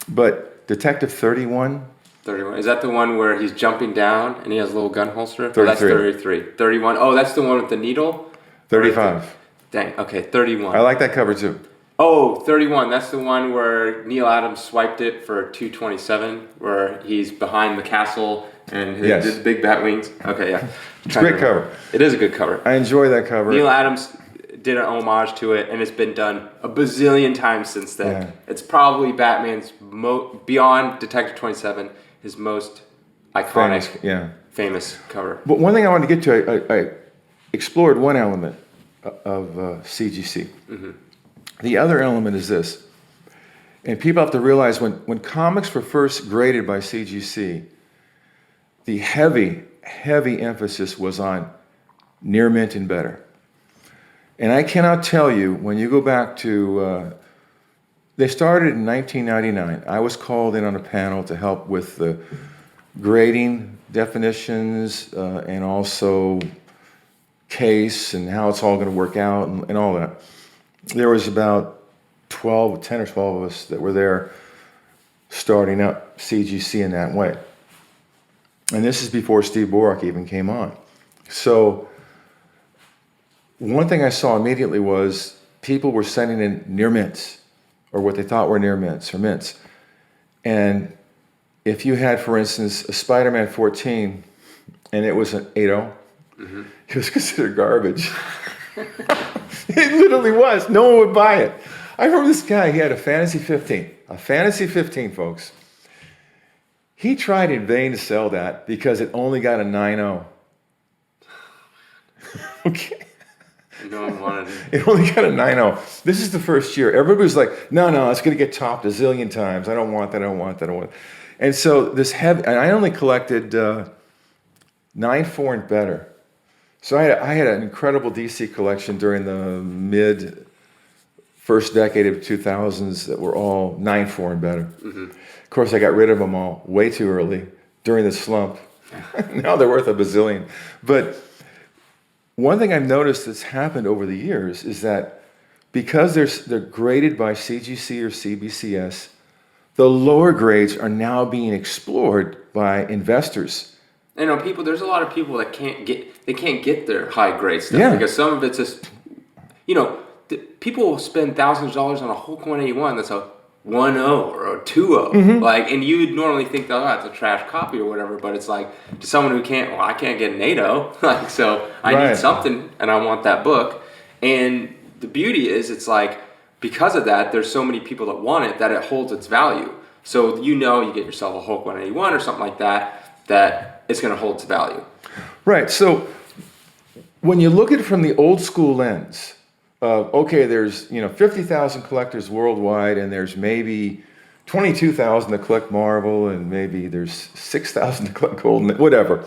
But Detective 31. 31. Is that the one where he's jumping down and he has a little gun holster? 33. Oh, that's 33. 31. Oh, that's the one with the needle? 35. Dang, okay, 31. I like that cover too. Oh, 31. That's the one where Neil Adams swiped it for 227, where he's behind the castle and his big bat wings. Okay, yeah. It's a great cover. It is a good cover. I enjoy that cover. Neil Adams did an homage to it, and it's been done a bazillion times since then. Yeah. It's probably Batman's, beyond Detective 27, his most iconic, famous cover. But one thing I wanted to get to, I explored one element of CGC. Mm-hmm. The other element is this, and people have to realize when comics were first graded by CGC, the heavy emphasis was on near mint and better. And I cannot tell you, when you go back to, they started in 1999. I was called in on a panel to help with the grading definitions, and also case and how it's all going to work out and all that. There was about 10 or 12 of us that were there starting up CGC in that way. And this is before Steve Borak even came on. So one thing I saw immediately was people were sending in near mints, or what they thought were near mints or mints. And if you had, for instance, a Spider-Man 14 and it was an 8.0, it was considered garbage. It literally was. No one would buy it. I remember this guy, he had a Fantasy 15. A Fantasy 15, folks. He tried in vain to sell that because it only got a 9.0. Okay. No one wanted it. It only got a 9.0. This is the first year. Everybody was like, no, it's going to get topped a zillion times. I don't want that. And so and I only collected 9.4 and better. So I had an incredible DC collection during the first decade of 2000s that were all 9.4 and better. Of course, I got rid of them all way too early during the slump. Now they're worth a bazillion. But one thing I've noticed that's happened over the years is that because they're graded by CGC or CBCS, the lower grades are now being explored by investors. You know, there's a lot of people that can't get their high grade stuff because some of it's just, people will spend thousands of dollars on a Hulk 181 that's a 1.0 or a 2.0. Like, and you would normally think that it's a trash copy or whatever, but it's like to someone who I can't get an 8.0, like, so I need something and I want that book. And the beauty is, it's like, because of that, there's so many people that want it that it holds its value. So you get yourself a Hulk 181 or something like that it's going to hold its value. Right. So when you look at it from the old school lens, there's 50,000 collectors worldwide, and there's maybe 22,000 that collect Marvel, and maybe there's 6,000 that collect gold, whatever.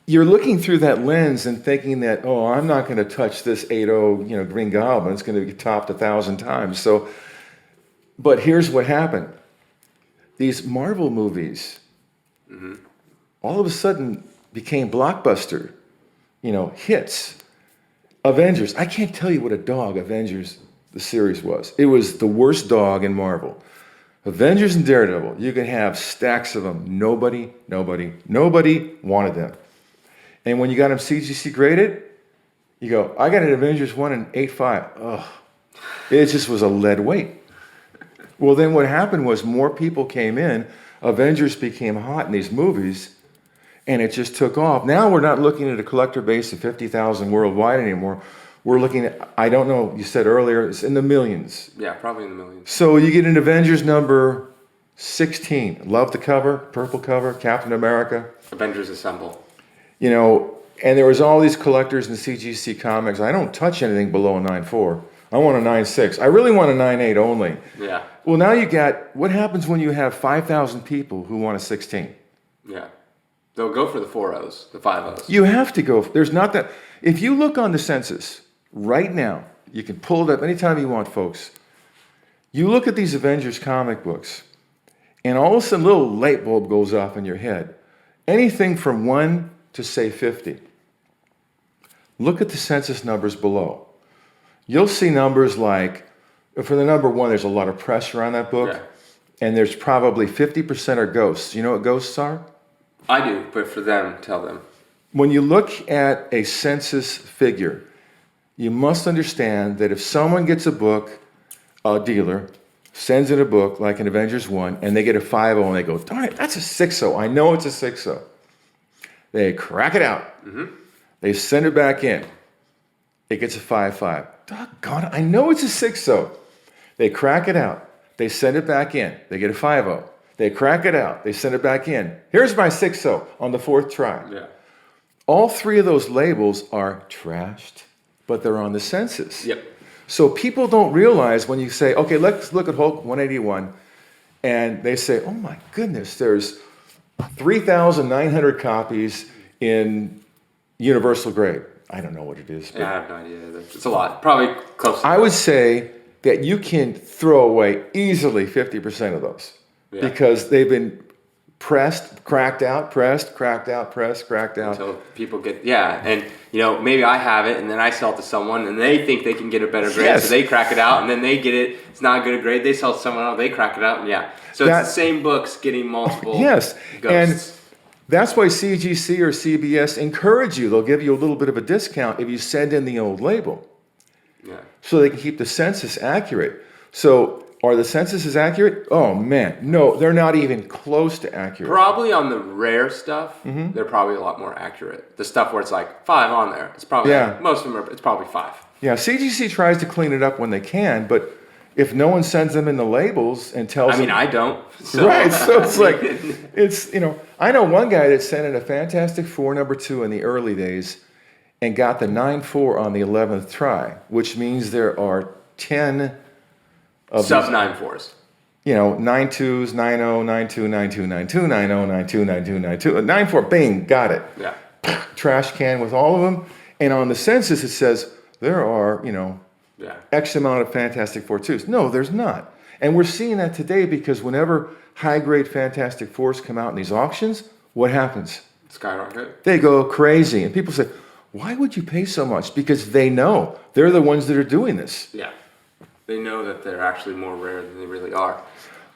You're looking through that lens and thinking that, I'm not going to touch this 8.0, Green Goblin. It's going to be topped 1,000 times. So, but here's what happened: these Marvel movies, all of a sudden became blockbuster, hits. Avengers. I can't tell you what a dog Avengers, the series, was. It was the worst dog in Marvel. Avengers and Daredevil, you can have stacks of them. Nobody wanted them. And when you got them CGC graded, you go, I got an Avengers 1 and 8.5. Ugh. It just was a lead weight. Well, then what happened was more people came in. Avengers became hot in these movies. And it just took off. Now we're not looking at a collector base of 50,000 worldwide anymore. We're looking at, I don't know, you said earlier, it's in the millions. Yeah, probably in the millions. So you get an Avengers number 16. Love the cover, purple cover, Captain America. Avengers Assemble. And there was all these collectors in CGC Comics. I don't touch anything below a 9.4. I want a 9.6. I really want a 9.8 only. Yeah. Well, now you got, what happens when you have 5,000 people who want a 16? Yeah. They'll go for the 4.0s, the 5.0s. You have to go. There's not that. If you look on the census right now, you can pull it up anytime you want, folks. You look at these Avengers comic books, and all of a sudden a little light bulb goes off in your head. Anything from 1 to, say, 50. Look at the census numbers below. You'll see numbers like, for the number 1, there's a lot of pressure on that book, and there's probably 50% are ghosts. You know what ghosts are? I do, but for them, tell them. When you look at a census figure, you must understand that if someone gets a book, a dealer sends in a book like an Avengers 1, and they get a 5.0, and they go, darn it, that's a 6.0. I know it's a 6.0. They crack it out. They send it back in. It gets a 5.5. Doggone it, I know it's a 6.0. They crack it out. They send it back in. They get a 5.0. They crack it out. They send it back in. Here's my 6.0 on the 4th try. Yeah. All 3 of those labels are trashed, but they're on the census. Yep. So people don't realize when you say, okay, let's look at Hulk 181, and they say, oh my goodness, there's 3,900 copies in universal grade. I don't know what it is. Yeah, I have no idea. It's a lot. Probably close to I would say that you can throw away easily 50% of those. Yeah. Because they've been pressed, cracked out, pressed, cracked out, pressed, cracked out. Until people get, and maybe I have it and then I sell it to someone and they think they can get a better grade. Yes. So they crack it out and then they get it. It's not a good grade. They sell it to someone else. They crack it out. So it's the same books getting multiple Yes. ghosts. And that's why CGC or CBS encourage you. They'll give you a little bit of a discount if you send in the old label. Yeah. So they can keep the census accurate. So are the censuses accurate? Oh man, no, they're not even close to accurate. Probably on the rare stuff, they're probably a lot more accurate. The stuff where it's like 5 on there, it's probably most of them it's probably 5. Yeah, CGC tries to clean it up when they can, but if no one sends them in the labels and tells them, I don't. So. Right, so it's like, I know one guy that sent in a Fantastic Four #2 in the early days and got the 9.4 on the 11th try, which means there are 10 of sub these, 9.4s. 9.2s, 9.0, 9.2, 9.2, 9.2, 9.0, 9.2, 9.2, 9.2, 9.4, bing, got it. Yeah. Trash can with all of them. And on the census, it says there are, X amount of Fantastic Four 2s. No, there's not. And we're seeing that today because whenever high-grade Fantastic Fours come out in these auctions, what happens? Skyrocket. They go crazy. And people say, why would you pay so much? Because they know. They're the ones that are doing this. Yeah. They know that they're actually more rare than they really are.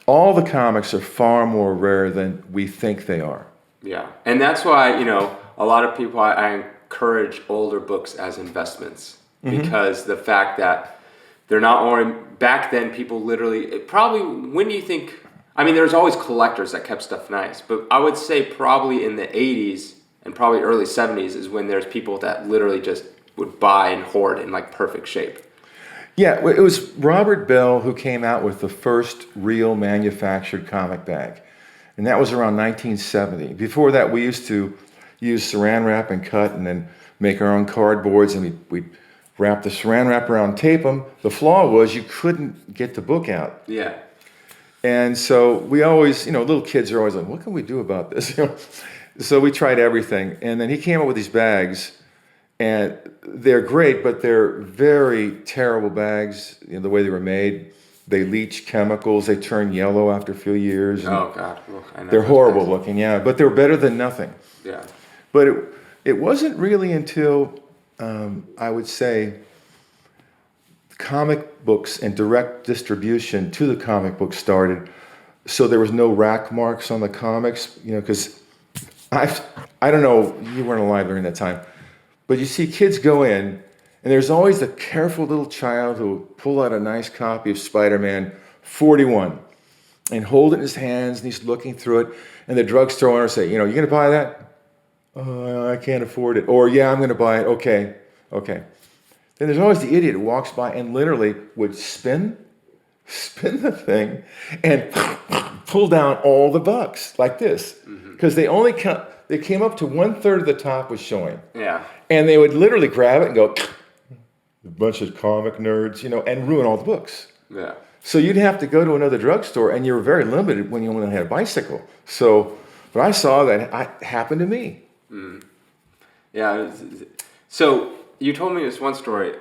All the comics are far more rare than we think they are. Yeah. And that's why, a lot of people, I encourage older books as investments. Because the fact that they're not only, back then people literally, when do you think, there's always collectors that kept stuff nice, but I would say probably in the 80s and probably early 70s is when there's people that literally just would buy and hoard in like perfect shape. Yeah, it was Robert Bell who came out with the first real manufactured comic bag. And that was around 1970. Before that, we used to use saran wrap and cut and then make our own cardboards, and we'd wrap the saran wrap around, tape them. The flaw was you couldn't get the book out. Yeah. And so we always, little kids are always like, what can we do about this? So we tried everything. And then he came up with these bags, and they're great, but they're very terrible bags, the way they were made. They leach chemicals. They turn yellow after a few years. Oh, God. Well, I know they're horrible looking, but they're better than nothing. Yeah. But it wasn't really until, I would say, comic books and direct distribution to the comic book started. So there was no rack marks on the comics, because I don't know, you weren't alive during that time, but you see kids go in, and there's always the careful little child who will pull out a nice copy of Spider-Man 41 and hold it in his hands, and he's looking through it, and the drugstore owner will say, you going to buy that? I can't afford it. Or, yeah, I'm going to buy it. Okay. Then there's always the idiot who walks by and literally would spin the thing and pull down all the bucks like this. Because they came up to 1/3 of the top was showing. Yeah. And they would literally grab it and go, a bunch of comic nerds, and ruin all the books. Yeah. So you'd have to go to another drugstore, and you were very limited when you only had a bicycle. So, but I saw that happen to me. Yeah. So you told me this one story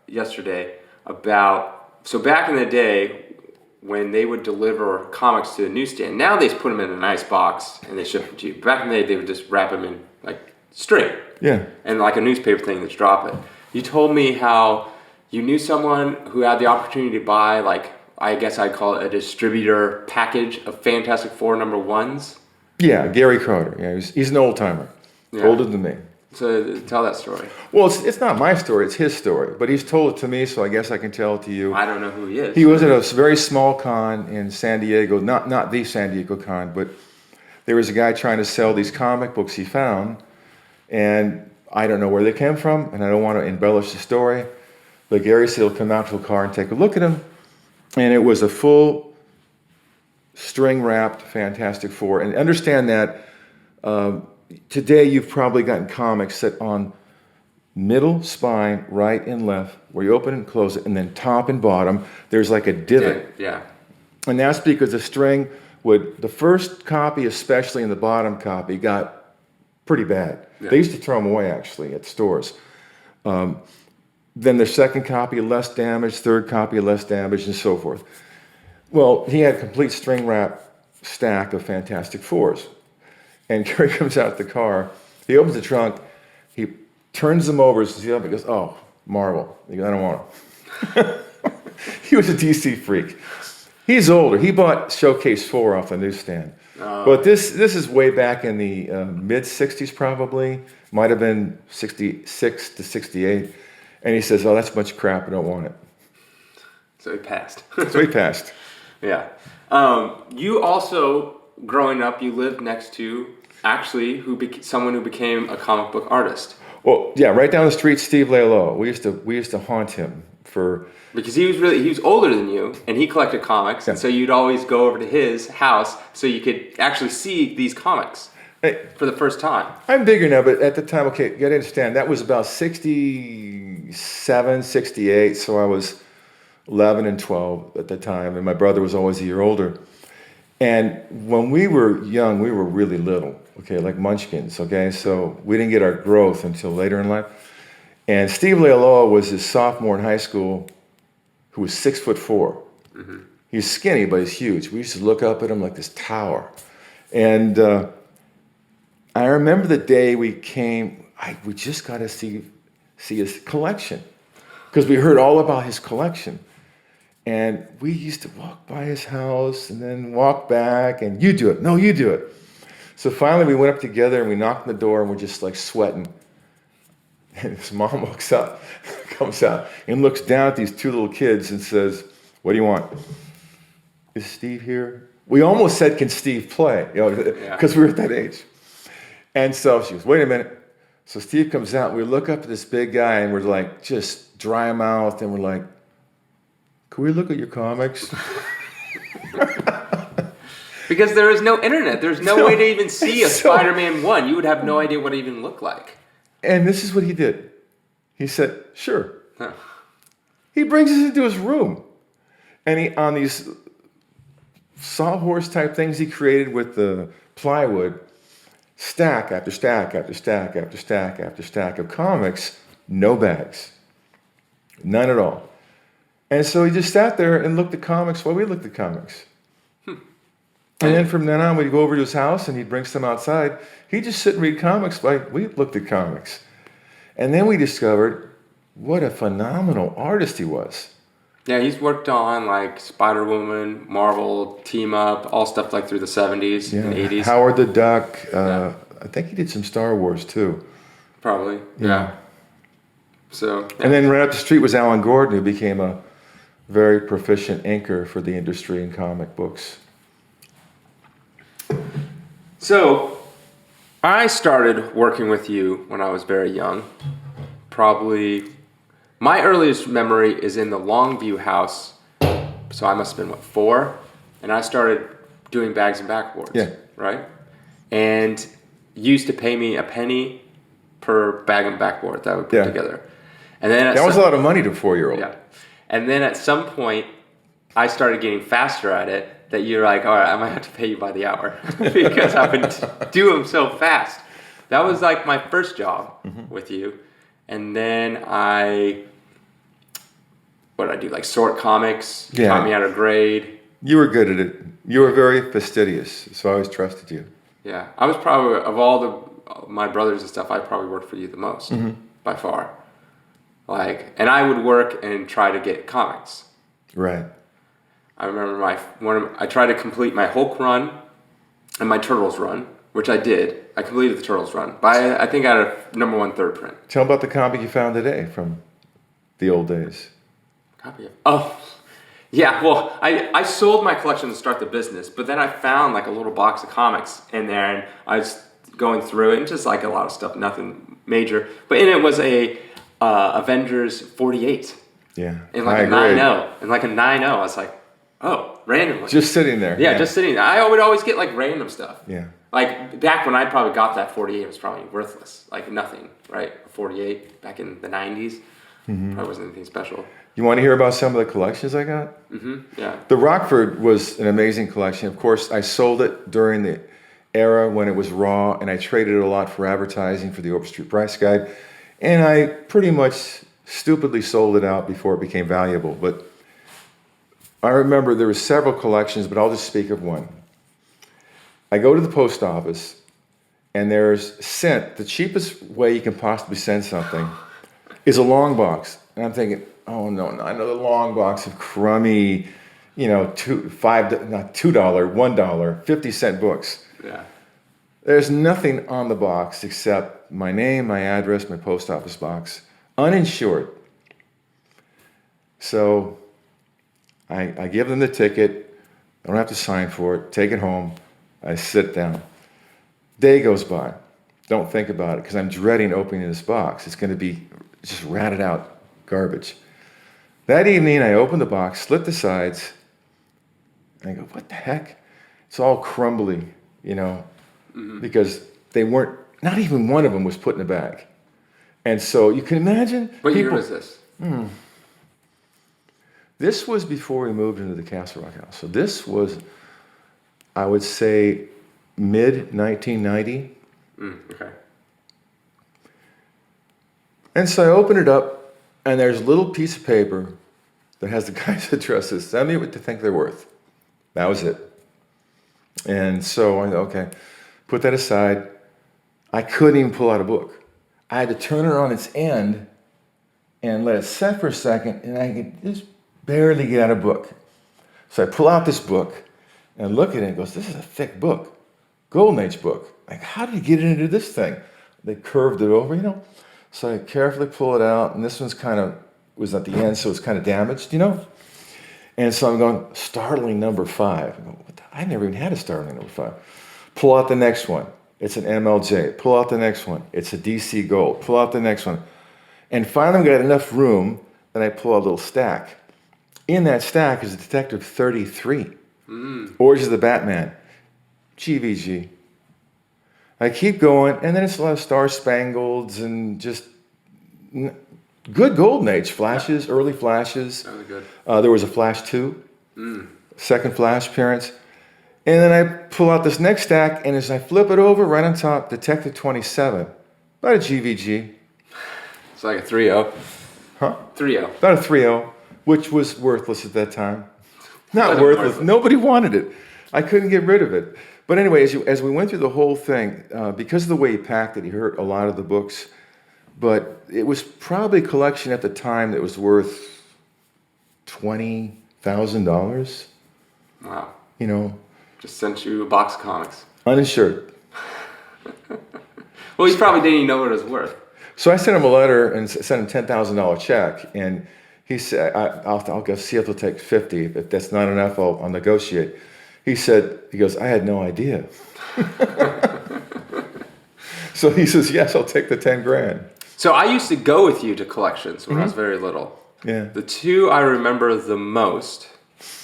yesterday about, so back in the day when they would deliver comics to a newsstand, now they put them in a nice box and they ship them to you. Back in the day, they would just wrap them in like string. Yeah. And like a newspaper thing, just drop it. You told me how you knew someone who had the opportunity to buy, like, I guess I'd call it a distributor package of Fantastic Four #1s. Yeah, Gary Carter. Yeah, he's an old timer, older than me. So tell that story. Well, it's not my story; it's his story. But he's told it to me, so I guess I can tell it to you. I don't know who he is. He was at a very small con in San Diego, not the San Diego con, but there was a guy trying to sell these comic books he found, and I don't know where they came from, and I don't want to embellish the story. But Gary said he'll come out to a car and take a look at them, and it was a full string-wrapped Fantastic Four. And understand that today you've probably gotten comics that on middle spine, right and left, where you open and close it, and then top and bottom, there's like a divot. Yeah. And that's because the string the first copy, especially in the bottom copy, got pretty bad. Yeah. They used to throw them away, actually, at stores. Then the second copy, less damage, third copy, less damage, and so forth. Well, he had complete string wrap stack of Fantastic Fours. And Gary comes out the car. He opens the trunk. He turns them over. He goes, "Oh, Marvel." He goes, "I don't want them." He was a DC freak. He's older. He bought Showcase 4 off the newsstand. But this is way back in the mid-'60s probably. Might have been 66 to 68. And he says, "Oh, that's a bunch of crap. I don't want it." So he passed. So he passed. Yeah. You also, growing up, you lived next to actually someone who became a comic book artist. Well, yeah, right down the street, Steve Lalo. We used to haunt him for... Because he was older than you, and he collected comics, and so you'd always go over to his house so you could actually see these comics for the first time. I'm bigger now, but at the time, okay, you gotta understand, that was about 67, 68, so I was 11 and 12 at the time, and my brother was always a year older. And when we were young, we were really little, okay, like munchkins, okay? So we didn't get our growth until later in life. And Steve Lealoa was his sophomore in high school, who was 6'4". Mm-hmm. He's skinny, but he's huge. We used to look up at him like this tower. And I remember the day we came, we just got to see his collection, because we heard all about his collection. And we used to walk by his house and then walk back, and you do it. No, you do it. So finally we went up together and we knocked on the door and we're just like sweating. And his mom walks up, comes out, and looks down at these two little kids and says, "What do you want?" "Is Steve here?" We almost said, "Can Steve play?" Because we were at that age. And so she goes, "Wait a minute." So Steve comes out, and we look up at this big guy, and we're like just dry mouthed, and we're like, "Can we look at your comics?" Because there is no internet. There's no way to even see a Spider-Man 1. You would have no idea what it even looked like. And this is what he did. He said, "Sure." Huh. He brings us into his room. And he, on these sawhorse type things he created with the plywood, stack after stack after stack after stack after stack of comics, no bags. None at all. And so he just sat there and looked at comics while we looked at comics. And then from then on, we'd go over to his house and he'd bring some outside. He'd just sit and read comics like we looked at comics. And then we discovered what a phenomenal artist he was. Yeah, he's worked on like Spider-Woman, Marvel, Team Up, all stuff like through the 70s and 80s. Howard the Duck. I think he did some Star Wars too. Probably, yeah. So. Yeah. And then right up the street was Alan Gordon, who became a very proficient inker for the industry in comic books. So, I started working with you when I was very young. Probably, my earliest memory is in the Longview house. So I must have been, 4? And I started doing bags and backboards. Yeah. Right? And you used to pay me a penny per bag and backboard that I would put together. And then that was a lot of money to a 4-year-old. Yeah. And then at some point, I started getting faster at it, that you're like, all right, I might have to pay you by the hour because I would do them so fast. That was like my first job with you. And then what did I do? Like sort comics, taught me how to grade. You were good at it. You were very fastidious, so I always trusted you. Yeah. I was probably, of all my brothers and stuff, I probably worked for you the most, by far. And I would work and try to get comics. Right. I remember I tried to complete my Hulk run and my Turtles run, which I did. I completed the Turtles run, but I think I had a number 1 third print. Tell about the comic you found today from the old days. Copy of? Oh, yeah. Well, I sold my collection to start the business, but then I found like a little box of comics in there, and I was going through it, and just like a lot of stuff, nothing major. But in it was a Avengers 48. Yeah. In like a 9.0. In like a 9.0, I was like, oh, randomly. Just sitting there. Yeah, just sitting there. I would always get like random stuff. Yeah. Like back when I probably got that 48, it was probably worthless. Like nothing, right? 48 back in the 90s. Probably wasn't anything special. You want to hear about some of the collections I got? Yeah. The Rockford was an amazing collection. Of course, I sold it during the era when it was raw, and I traded it a lot for advertising for the Overstreet Price Guide. And I pretty much stupidly sold it out before it became valuable. But I remember there were several collections, but I'll just speak of one. I go to the post office, and there's sent, the cheapest way you can possibly send something is a long box. And I'm thinking, oh no, another long box of crummy, not $2, $1, 50-cent books. Yeah. There's nothing on the box except my name, my address, my post office box, uninsured. So I give them the ticket. I don't have to sign for it. Take it home. I sit down. Day goes by. Don't think about it because I'm dreading opening this box. It's going to be just ratted out garbage. That evening, I open the box, slit the sides, and I go, what the heck? It's all crumbly, because they weren't, not even one of them was put in a bag. And so you can imagine. What year was this? This was before we moved into the Castle Rock house. So this was, I would say, mid-1990. Okay. And so I open it up, and there's a little piece of paper that has the guy's addresses. Send me what you think they're worth. That was it. And so I okay, put that aside. I couldn't even pull out a book. I had to turn it on its end and let it set for a second, and I could just barely get out a book. So I pull out this book and look at it and goes, this is a thick book, Golden Age book. Like, how did you get it into this thing? They curved it over, So I carefully pull it out, and this one's was at the end, so it's kind of damaged, And so I'm going, startling number 5. I go, I never even had a startling number 5. Pull out the next one. It's an MLJ. Pull out the next one. It's a DC Gold. Pull out the next one. And finally, I got enough room that I pull out a little stack. In that stack is a Detective 33. Origins of the Batman. GVG. I keep going, and then it's a lot of Star Spangleds and just good Golden Age flashes, early flashes. Really good. There was a Flash 2, second Flash appearance. And then I pull out this next stack, and as I flip it over, right on top, Detective 27. About a GVG. It's like a 3-0. Huh? 3-0. About a 3-0, which was worthless at that time. Not worthless. Nobody wanted it. I couldn't get rid of it. But anyway, as we went through the whole thing, because of the way he packed it, he hurt a lot of the books. But it was probably a collection at the time that was worth $20,000. Wow. Just sent you a box of comics. Uninsured. Well, he probably didn't even know what it was worth. So I sent him a letter and sent him $10,000 check. And he said, I'll go see if they'll take 50. If that's not enough, I'll negotiate. He goes, I had no idea. So he says, yes, I'll take the 10 grand. So I used to go with you to collections when I was very little. Yeah. The two I remember the most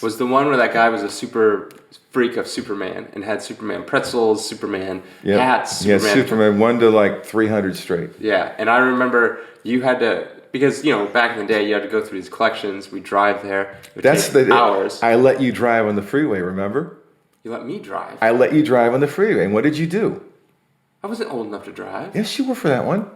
was the one where that guy was a super freak of Superman and had Superman pretzels, Superman hats. Yeah, Superman 1 to like 300 straight. Yeah, and I remember you had to, because back in the day you had to go through these collections. We drive there. That's hours. I let you drive on the freeway. Remember? You let me drive. I let you drive on the freeway. And what did you do? I wasn't old enough to drive. Yes, you were for that one.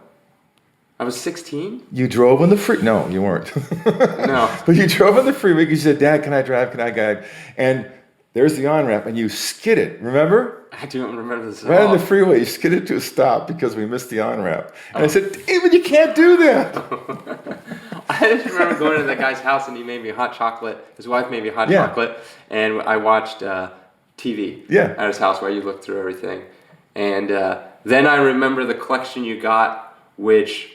I was 16. You drove on the free. No, you weren't. No. But you drove on the freeway because you said, Dad, can I drive? Can I guide? And there's the on-ramp, and you skidded. Remember? I don't remember this at Right all. on the freeway, you skidded to a stop because we missed the on-ramp. And I said, David, you can't do that. I just remember going to that guy's house, and he made me hot chocolate. His wife made me hot chocolate, and I watched TV at his house while you looked through everything. And then I remember the collection you got, which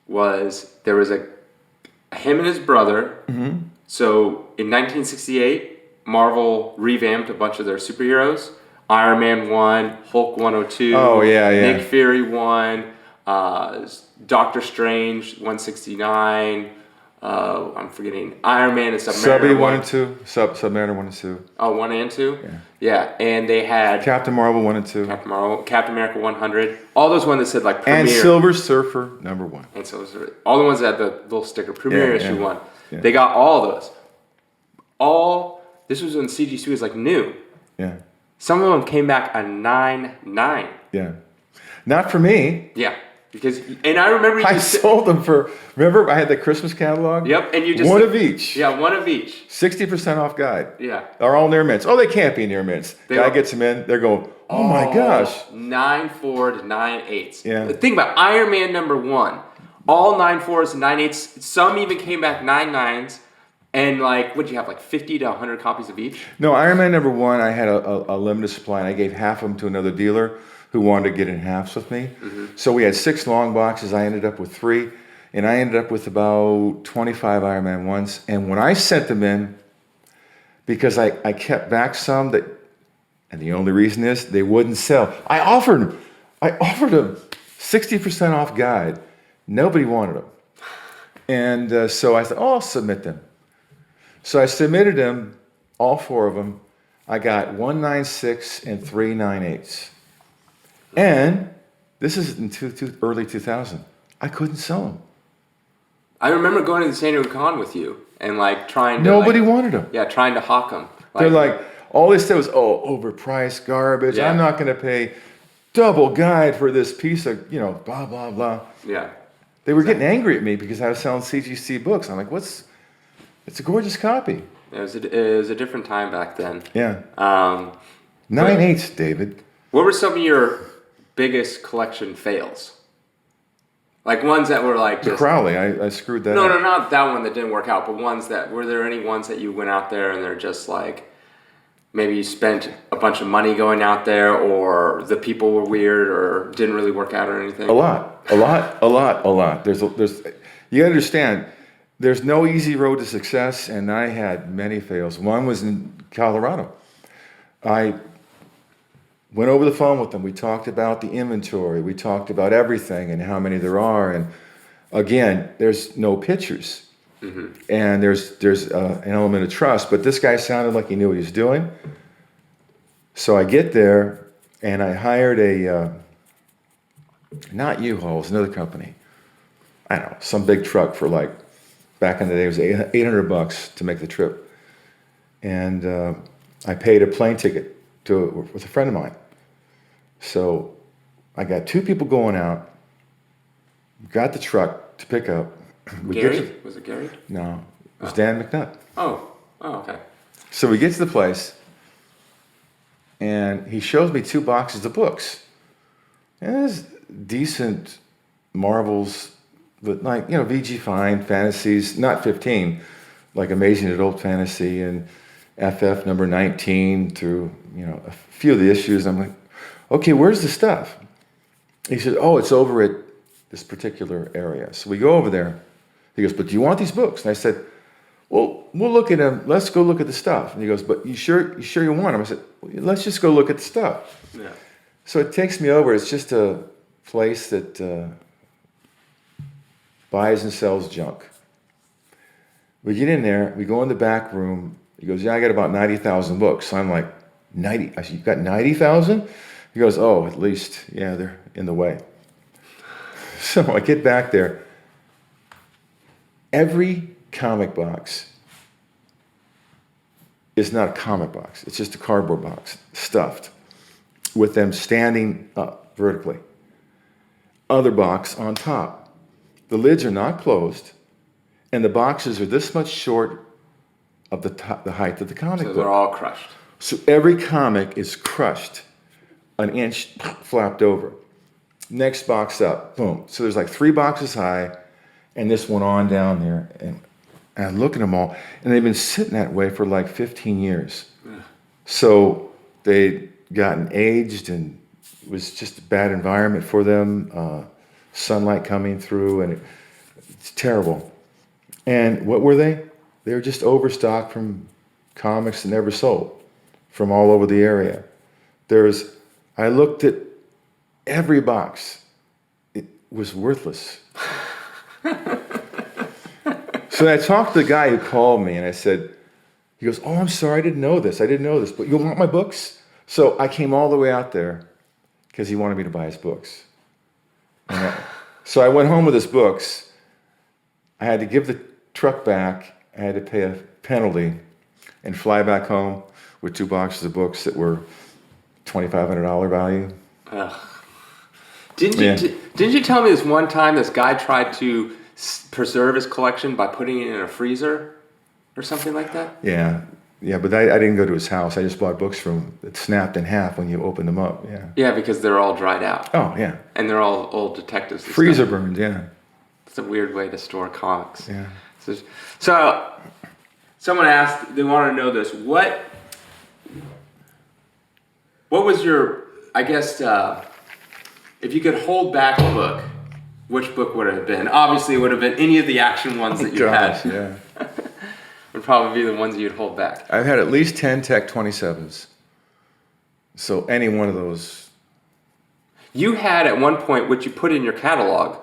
was, there was him and his brother. Mm-hmm. So in 1968, Marvel revamped a bunch of their superheroes. Iron Man 1, Hulk 102, Nick Fury 1, Doctor Strange 169, I'm forgetting Iron Man and Submariner 1 and 2. Submariner 1 and 2. Oh, 1 and 2? Yeah, and they had Captain Marvel 1 and 2. Captain America 100. All those ones that said like Premiere. And Silver Surfer number 1. And so all the ones that had the little sticker, Premiere issue 1. Yeah. They got all those. This was when CGC was like new. Yeah. Some of them came back a 9.9. Yeah. Not for me. Yeah. And I remember you I just sold them for, remember I had the Christmas catalog? Yep, and you just one of each. Yeah, one of each. 60% off guide. Yeah. Are all near mints. Oh, they can't be near mints. Guy gets them in, they're going, oh my gosh. 9.4 to 9.8. Yeah. The thing about Iron Man #1, all 9.4s and 9.8s, some even came back 9.9s, and like, what did you have, like 50 to 100 copies of each? No, Iron Man #1, I had a limited supply, and I gave half of them to another dealer who wanted to get in halves with me. So we had 6 long boxes. I ended up with 3, and I ended up with about 25 Iron Man 1s. And when I sent them in, because I kept back some that, and the only reason is they wouldn't sell. I offered them 60% off guide. Nobody wanted them. And so I said, oh, I'll submit them. So I submitted them, all 4 of them. I got 196 and 3 9/8. And this is in early 2000. I couldn't sell them. I remember going to the San Diego Con with you and like trying to. Nobody wanted them. Yeah, trying to hawk them. They're like, all they said was, oh, overpriced garbage. Yeah. I'm not going to pay double guide for this piece of, blah, blah, blah. Yeah. They were getting angry at me because I was selling CGC books. I'm like, it's a gorgeous copy. It was a different time back then. Yeah. 9/8, David. What were some of your biggest collection fails? Like ones that were like The just... Crowley, I screwed that No, up. no, not that one that didn't work out, but ones that... Were there any ones that you went out there and they're just like... Maybe you spent a bunch of money going out there, or the people were weird, or didn't really work out or anything? A lot. There's you understand, there's no easy road to success, and I had many fails. One was in Colorado. I went over the phone with them. We talked about the inventory. We talked about everything and how many there are. And again, there's no pictures. And there's an element of trust. But this guy sounded like he knew what he was doing. So I get there, and I hired not U-Haul, it's another company. I don't know, some big truck for like, back in the day, it was $800 to make the trip. And I paid a plane ticket with a friend of mine. So I got 2 people going out, got the truck to pick up. Gary? Was it Gary? No, it was Dan McNutt. Oh, okay. So we get to the place, and he shows me 2 boxes of books. And there's decent Marvels, but like, VG Fine, fantasies, not 15, like Amazing Adult Fantasy and FF number 19 through, a few of the issues. I'm like, okay, where's the stuff? He said, oh, it's over at this particular area. So we go over there. He goes, but do you want these books? And I said, well, we'll look at them. Let's go look at the stuff. And he goes, but you sure you want them? I said, well, let's just go look at the stuff. Yeah. So it takes me over. It's just a place that buys and sells junk. We get in there. We go in the back room. He goes, yeah, I got about 90,000 books. So I'm like, 90? I said, you've got 90,000? He goes, oh, at least, yeah, they're in the way. So I get back there. Every comic box is not a comic box. It's just a cardboard box, stuffed, with them standing up vertically. Other box on top. The lids are not closed, and the boxes are this much short of the height of the comic book. So they're all crushed. So every comic is crushed, an inch flapped over. Next box up, boom. So there's like 3 boxes high, and this one on down there. And I look at them all, and they've been sitting that way for like 15 years. Yeah. So they'd gotten aged, and it was just a bad environment for them. Sunlight coming through, and it's terrible. And what were they? They were just overstocked from comics that never sold from all over the area. I looked at every box. It was worthless. So I talked to the guy who called me, and I said, he goes, oh, I'm sorry, I didn't know this, but you want my books? So I came all the way out there because he wanted me to buy his books. So I went home with his books. I had to give the truck back. I had to pay a penalty and fly back home with 2 boxes of books that were $2,500 value. Didn't you tell me this one time this guy tried to preserve his collection by putting it in a freezer or something like that? Yeah. Yeah, but I didn't go to his house. I just bought books from him that snapped in half when you opened them up. Yeah. Yeah, because they're all dried out. Oh, yeah. And they're all old detectives. Freezer burned, yeah. It's a weird way to store comics. Yeah. So someone asked, they want to know this. What was your, I guess, if you could hold back a book, which book would it have been? Obviously, it would have been any of the action ones that you had. Yeah. Would probably be the ones you'd hold back. I've had at least 10 Tech 27s. So any one of those. You had at one point, which you put in your catalog,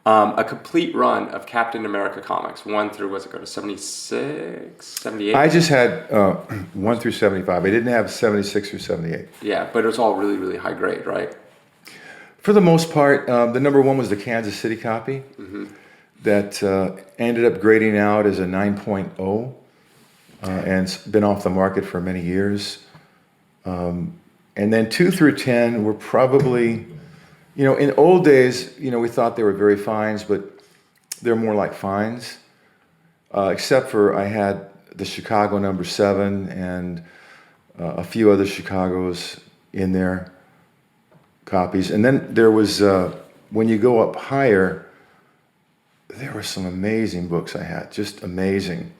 a complete run of Captain America comics, 1 through, what's it go to, 76, 78? I just had 1 through 75. I didn't have 76 through 78. Yeah, but it was all really, really high grade, right? For the most part, the number one was the Kansas City copy that ended up grading out as a 9.0 and it's been off the market for many years. And then 2 through 10 were probably, in old days, we thought they were very fines, but they're more like fines. Except for I had the Chicago number 7 and a few other Chicagos in there, copies. And then there was, when you go up higher, there were some amazing books I had, just amazing.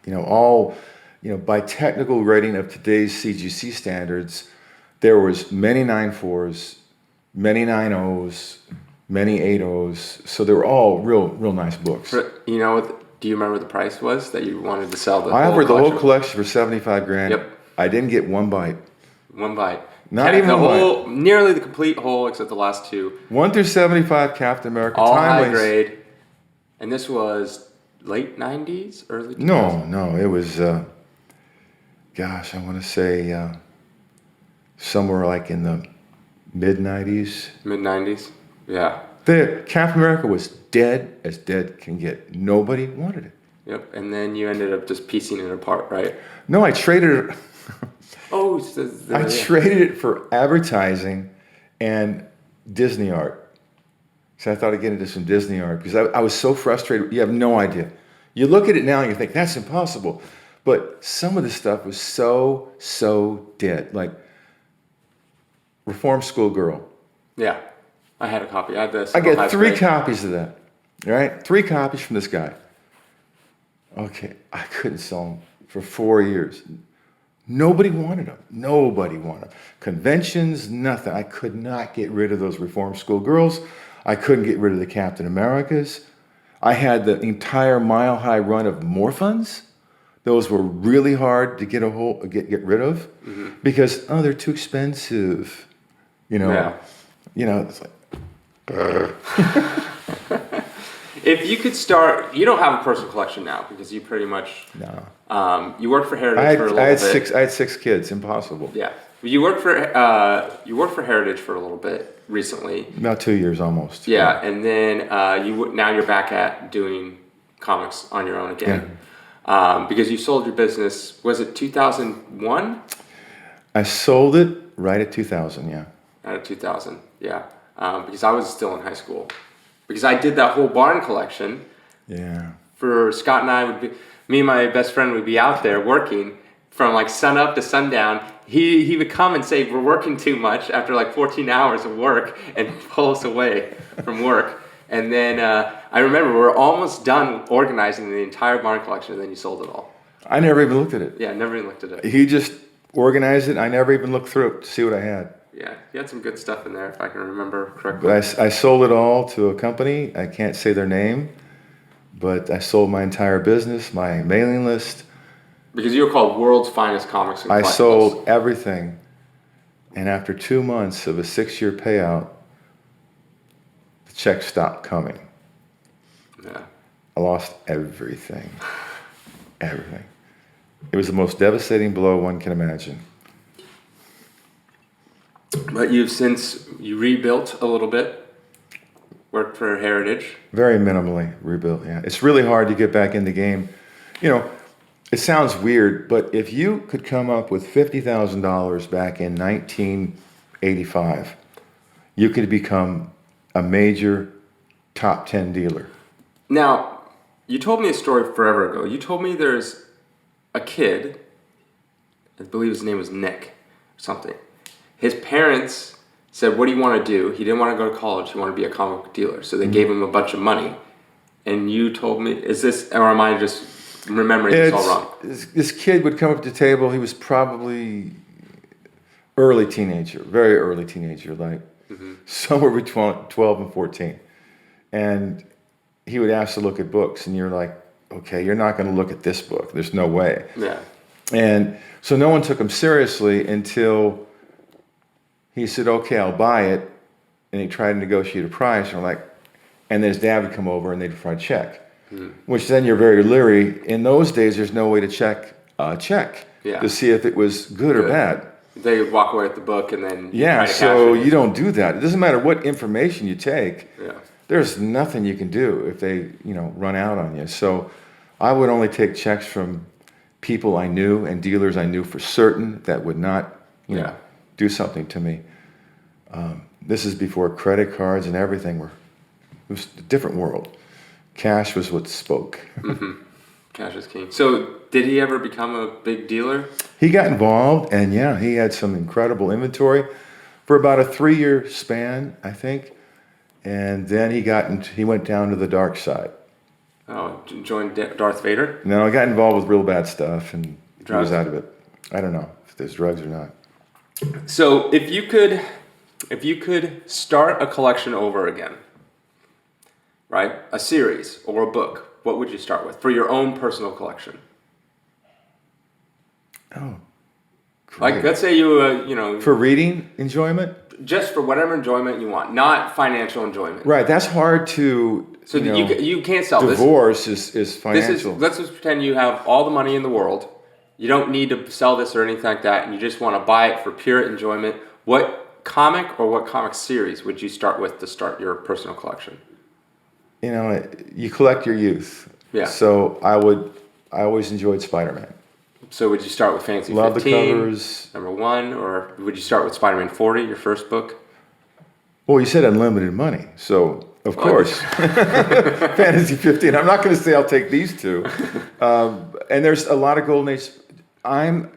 All, by technical rating of today's CGC standards, there was many 9.4s, many 9.0s, many 8.0s. So they were all real nice books. Do you remember what the price was that you wanted to sell the I whole offered collection? the whole collection for $75,000. Yep. I didn't get one bite. One bite. Not even the one whole, nearly the complete whole, except the last 2. 1 through 75, Captain America. All Timeless. high grade. And this was late 90s, early 2000s? No, it was, I want to say somewhere like in the mid-90s. Mid-90s? Yeah. The Captain America was dead as dead can get. Nobody wanted it. Yep, and then you ended up just piecing it apart, right? No, I traded it. Oh, I traded it for advertising and Disney art. So I thought I'd get into some Disney art because I was so frustrated. You have no idea. You look at it now and you think, that's impossible. But some of the stuff was so dead. Like Reform School Girl. Yeah, I had a copy. I had this. I got 3 copies of that. All right? 3 copies from this guy. Okay, I couldn't sell them for 4 years. Nobody wanted them. Nobody wanted them. Conventions, nothing. I could not get rid of those Reform School Girls. I couldn't get rid of the Captain Americas. I had the entire Mile High run of Morphons. Those were really hard to get rid of because they're too expensive. Yeah. It's like. If you could start, you don't have a personal collection now because you pretty much. No. You worked for Heritage for a little bit. I had 6 kids. Impossible. Yeah. You worked for Heritage for a little bit recently. About 2 years almost. Yeah, and then now you're back at doing comics on your own again. Yeah. Because you sold your business, was it 2001? I sold it right at 2000, yeah. At 2000, yeah. Because I was still in high school. Because I did that whole barn collection. Yeah. For Scott and I, me and my best friend would be out there working from like sun up to sundown. He would come and say, we're working too much after like 14 hours of work and pull us away from work. And then I remember we were almost done organizing the entire barn collection and then you sold it all. I never even looked at it. Yeah, never even looked at it. He just organized it. I never even looked through it to see what I had. Yeah, you had some good stuff in there if I can remember correctly. But I sold it all to a company. I can't say their name, but I sold my entire business, my mailing list. Because you were called World's Finest Comics and Collectibles. I sold everything. And after 2 months of a 6-year payout, the check stopped coming. Yeah. I lost everything. Everything. It was the most devastating blow one can imagine. But you've since rebuilt a little bit, worked for Heritage. Very minimally rebuilt, yeah. It's really hard to get back in the game. It sounds weird, but if you could come up with $50,000 back in 1985, you could become a major top 10 dealer. Now, you told me a story forever ago. You told me there's a kid, I believe his name was Nick or something. His parents said, what do you want to do? He didn't want to go to college. He wanted to be a comic book dealer. So they gave him a bunch of money. And you told me, is this, or am I just remembering this all wrong? This kid would come up to the table. He was probably early teenager, very early teenager, like somewhere between 12 and 14. And he would ask to look at books. And you're like, okay, you're not going to look at this book. There's no way. Yeah. And so no one took him seriously until he said, okay, I'll buy it. And he tried to negotiate a price. And then his dad would come over and they'd write a check, which then you're very leery. In those days, there's no way to check a check to see if it was good or bad. They would walk away with the book and then so you don't do that. It doesn't matter what information you take. Yeah. There's nothing you can do if they, run out on you. So I would only take checks from people I knew and dealers I knew for certain that would not, do something to me. This is before credit cards and everything it was a different world. Cash was what spoke. Cash is king. So did he ever become a big dealer? He got involved, and he had some incredible inventory for about a 3-year span, I think. And then he went down to the dark side. Oh, joined Darth Vader? No, he got involved with real bad stuff, and drugs? He was out of it. I don't know if there's drugs or not. So if you could start a collection over again, right? A series or a book, what would you start with for your own personal collection? Oh, great. Like, let's say you, For reading enjoyment? just for whatever enjoyment you want, not financial enjoyment. Right, that's hard to. So you can't sell this. Divorce is financial. Let's just pretend you have all the money in the world. You don't need to sell this or anything like that, and you just want to buy it for pure enjoyment. What comic or what comic series would you start with to start your personal collection? You collect your youth. Yeah. So I always enjoyed Spider-Man. So would you start with Fantasy 15? Love the covers. Number 1, or would you start with Spider-Man 40, your first book? Well, you said unlimited money, so of course. Fantasy 15. I'm not going to say I'll take these two. And there's a lot of golden age. I'm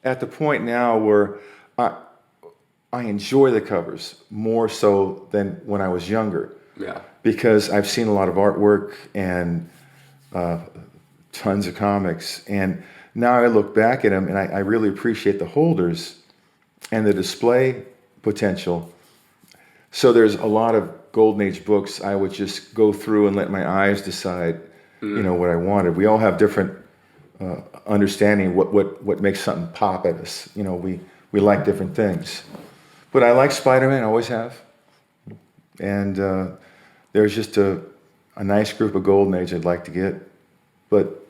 at the point now where I enjoy the covers more so than when I was younger. Yeah. Because I've seen a lot of artwork and tons of comics. And now I look back at them and I really appreciate the holders and the display potential. So there's a lot of golden age books I would just go through and let my eyes decide, what I wanted. We all have different understanding what makes something pop at us. We like different things. But I like Spider-Man, always have. And there's just a nice group of golden age I'd like to get. But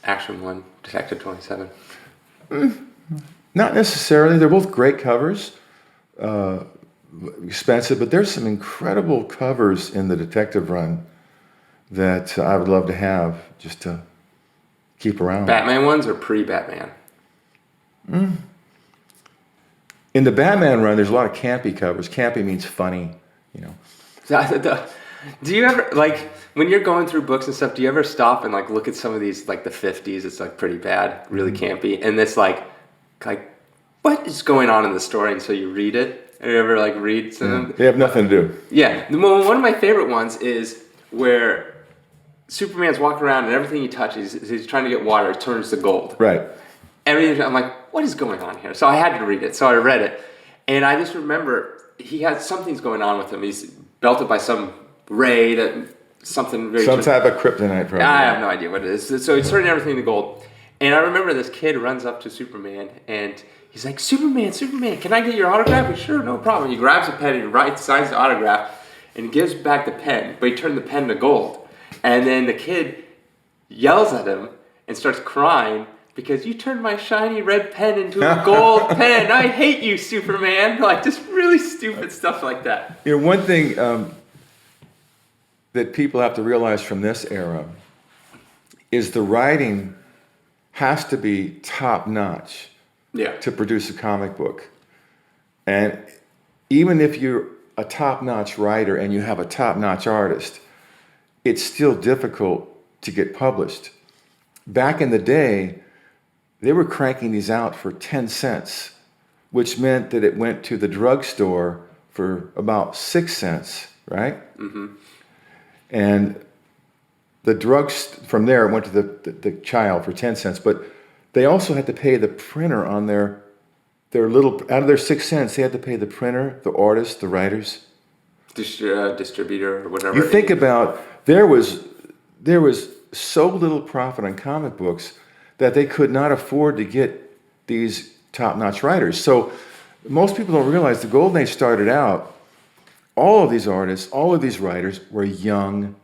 Action 1, Detective 27. Not necessarily. They're both great covers. Expensive, but there's some incredible covers in the detective run that I would love to have just to keep around. Batman ones or pre-Batman? In the Batman run, there's a lot of campy covers. Campy means funny, Do you ever, when you're going through books and stuff, do you ever stop and look at some of these, the 50s, it's pretty bad, really campy, and it's like what is going on in the story until you read it? Have you ever read some of them? They have nothing to do. Yeah. One of my favorite ones is where Superman's walking around and everything he touches, he's trying to get water, it turns to gold. Right. Everything, I'm like, what is going on here? So I had to read it. So I read it. And I just remember he had something's going on with him. He's belted by some ray something very... Some type of kryptonite, probably. I have no idea what it is. So he's turning everything to gold. And I remember this kid runs up to Superman and he's like, Superman, can I get your autograph? He's, sure, no problem. He grabs a pen and signs the autograph and gives back the pen, but he turned the pen to gold. And then the kid yells at him and starts crying because you turned my shiny red pen into a gold pen. I hate you, Superman. Just really stupid stuff like that. One thing that people have to realize from this era is the writing has to be top-notch. Yeah. To produce a comic book. And even if you're a top-notch writer and you have a top-notch artist, it's still difficult to get published. Back in the day, they were cranking these out for 10 cents, which meant that it went to the drugstore for about 6 cents, right? Mm-hmm. And the drugs, from there, it went to the child for 10 cents, but they also had to pay the printer on their little, out of their 6 cents, they had to pay the printer, the artist, the writers. Distributor or whatever. You think about, there was so little profit on comic books that they could not afford to get these top-notch writers. So most people don't realize the Golden Age started out, all of these artists, all of these writers were young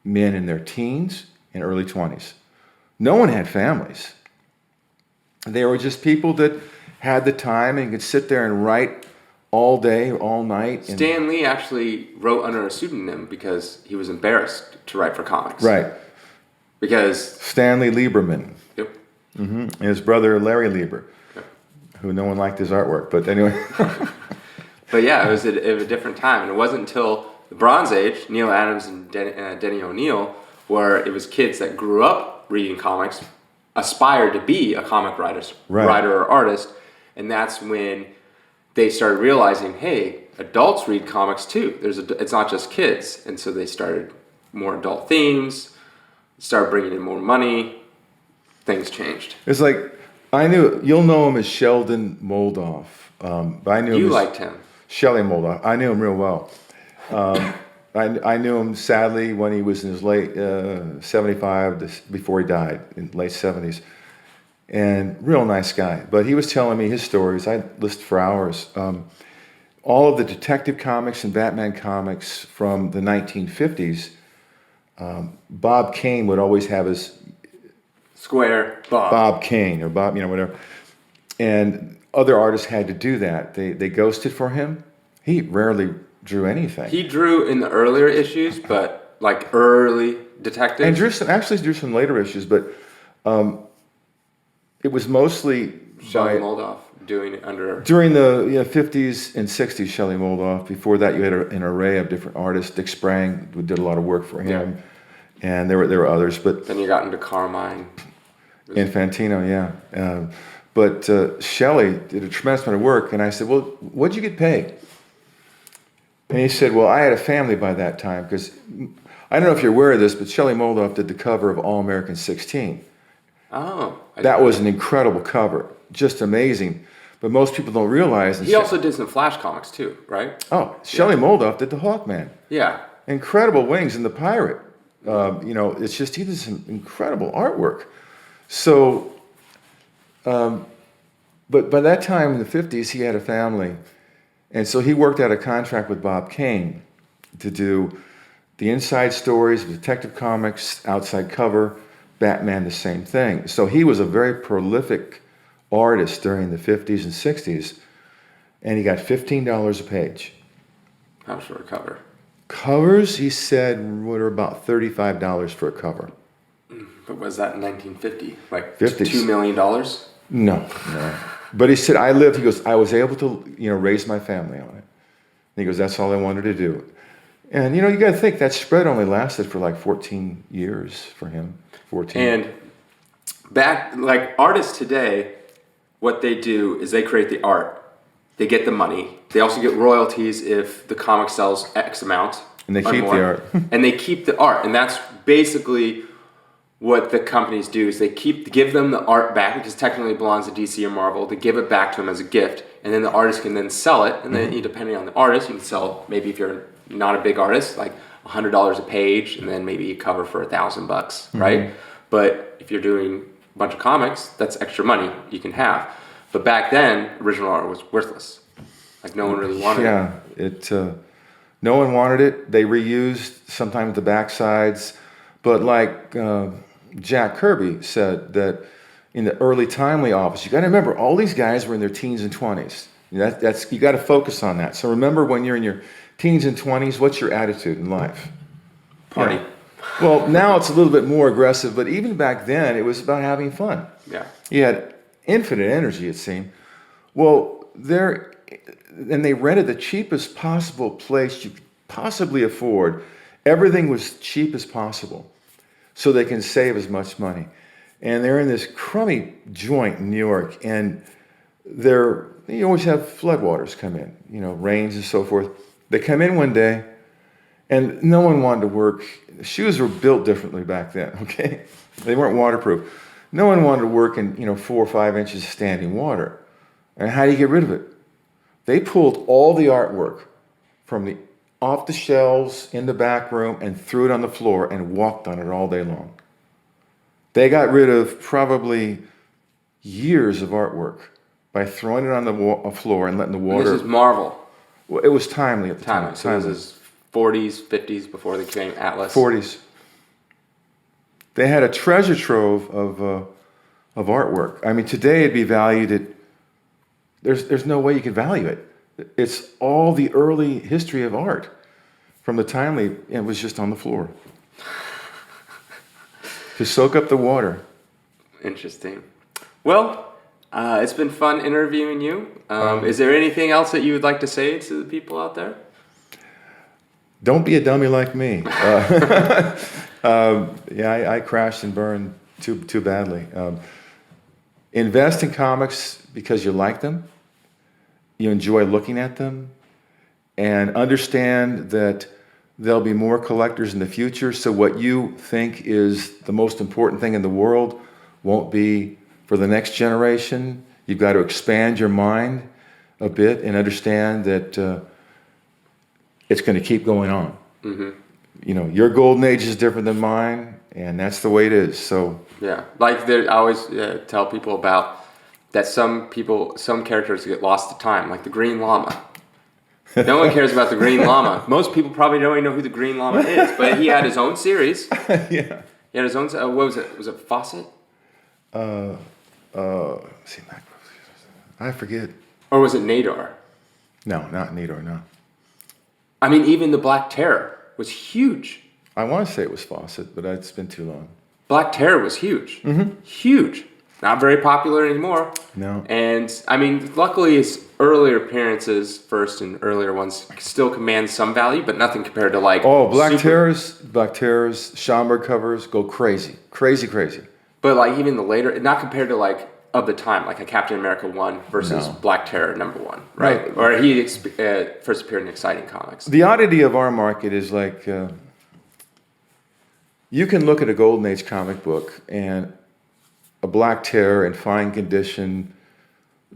men in their teens and early 20s. No one had families. They were just people that had the time and could sit there and write all day, all night. Stan Lee actually wrote under a pseudonym because he was embarrassed to write for comics. Right. Because Stanley Lieberman. Yep. Mm-hmm. And his brother Larry Lieber, Yep. who no one liked his artwork, but anyway. But yeah, it was a different time, and it wasn't until the Bronze Age, Neil Adams and Denny O'Neil, where it was kids that grew up reading comics, aspired to be a comic writer or artist, and that's when they started realizing, hey, adults read comics too. It's not just kids, and so they started more adult themes, started bringing in more money. Things changed. It's like, you'll know him as Sheldon Moldoff. But I knew you liked him. Shelley Moldoff. I knew him real well. I knew him sadly when he was in his late 75, before he died, in late 70s. And real nice guy. But he was telling me his stories. I listened for hours. All of the detective comics and Batman comics from the 1950s, Bob Kane would always have his Square Bob Kane or Bob, whatever. And other artists had to do that. They ghosted for him. He rarely drew anything. He drew in the earlier issues, but like early detectives. And drew some later issues, but it was mostly Shelley Moldoff doing it under during the 50s and 60s. Shelley Moldoff. Before that, you had an array of different artists. Dick Sprang did a lot of work for him, and there were others. But then you got into Carmine. Infantino, yeah. But Shelley did a tremendous amount of work, and I said, well, what'd you get paid? And he said, well, I had a family by that time, because I don't know if you're aware of this, but Shelley Moldoff did the cover of All American 16. Oh. That was an incredible cover, just amazing. But most people don't realize. He also did some Flash comics too, right? Oh, Shelley Moldoff did the Hawkman. Yeah. Incredible Wings and the Pirate. It's just, he did some incredible artwork. So, but by that time in the 50s, he had a family. And so he worked out a contract with Bob Kane to do the inside stories, Detective Comics, outside cover, Batman, the same thing. So he was a very prolific artist during the 50s and 60s, and he got $15 a page. How much for a cover? Covers, he said, were about $35 for a cover. But was that in 1950? Like 50s. $2 million? No. But he said, he goes, I was able to, raise my family on it. And he goes, that's all I wanted to do. And, you got to think that spread only lasted for like 14 years for him. 14. And back, like artists today, what they do is they create the art. They get the money. They also get royalties if the comic sells X amount. And they keep the art. And they keep the art. And that's basically what the companies do, is they give them the art back, because technically it belongs to DC or Marvel. They give it back to them as a gift, and then the artist can then sell it. And then, depending on the artist, you can sell, maybe if you're not a big artist, like $100 a page, and then maybe you cover for $1,000, right? But if you're doing a bunch of comics, that's extra money you can have. But back then, original art was worthless. Like no one really wanted it. Yeah, no one wanted it. They reused sometimes the backsides, but like Jack Kirby said that in the early Timely office, you got to remember all these guys were in their teens and 20s. That's you got to focus on that. So remember, when you're in your teens and 20s, what's your attitude in life? Party. Yeah. Well, now it's a little bit more aggressive, but even back then, it was about having fun. Yeah. You had infinite energy, it seemed. Well, there and they rented the cheapest possible place you could possibly afford. Everything was cheap as possible so they can save as much money. And they're in this crummy joint in New York, and you always have floodwaters come in, rains and so forth. They come in one day, and no one wanted to work. Shoes were built differently back then, okay? They weren't waterproof. No one wanted to work in, 4 or 5 inches of standing water. And how do you get rid of it? They pulled all the artwork from off the shelves in the back room and threw it on the floor and walked on it all day long. They got rid of probably years of artwork by throwing it on the floor and letting the water... This is Marvel. Well, it was timely at the time. So this is 40s, 50s, before they became Atlas. 40s. They had a treasure trove of artwork. I mean, today it'd be valued at... There's no way you could value it. It's all the early history of art. From the timely, it was just on the floor. To soak up the water. Interesting. Well, it's been fun interviewing you. Is there anything else that you would like to say to the people out there? Don't be a dummy like me. I crashed and burned too badly. Invest in comics because you like them, you enjoy looking at them, and understand that there'll be more collectors in the future. So what you think is the most important thing in the world won't be for the next generation. You've got to expand your mind a bit and understand that it's going to keep going on. Mm-hmm. Your golden age is different than mine, and that's the way it is. So yeah, like I always tell people about that. Some characters get lost to time, like the Green Llama. No one cares about the Green Llama. Most people probably don't even know who the Green Llama is, but he had his own series. Yeah. He had his own. What was it? Was it Fawcett? I forget. Or was it Nadar? No, not Nadar. No. I mean, even the Black Terror was huge. I want to say it was Fawcett, but it's been too long. Black Terror was huge. Mm-hmm. Huge. Not very popular anymore. No. And, I mean, luckily his earlier appearances, first and earlier ones, still command some value, but nothing compared to like... Oh, Black Terrors, Schomburg covers go crazy. Crazy. But like even the later, not compared to like of the time, like a Captain America 1 versus Black Terror #1, right? No. Or he first appeared in Exciting Comics. The oddity of our market is like... you can look at a Golden Age comic book and a Black Terror in fine condition,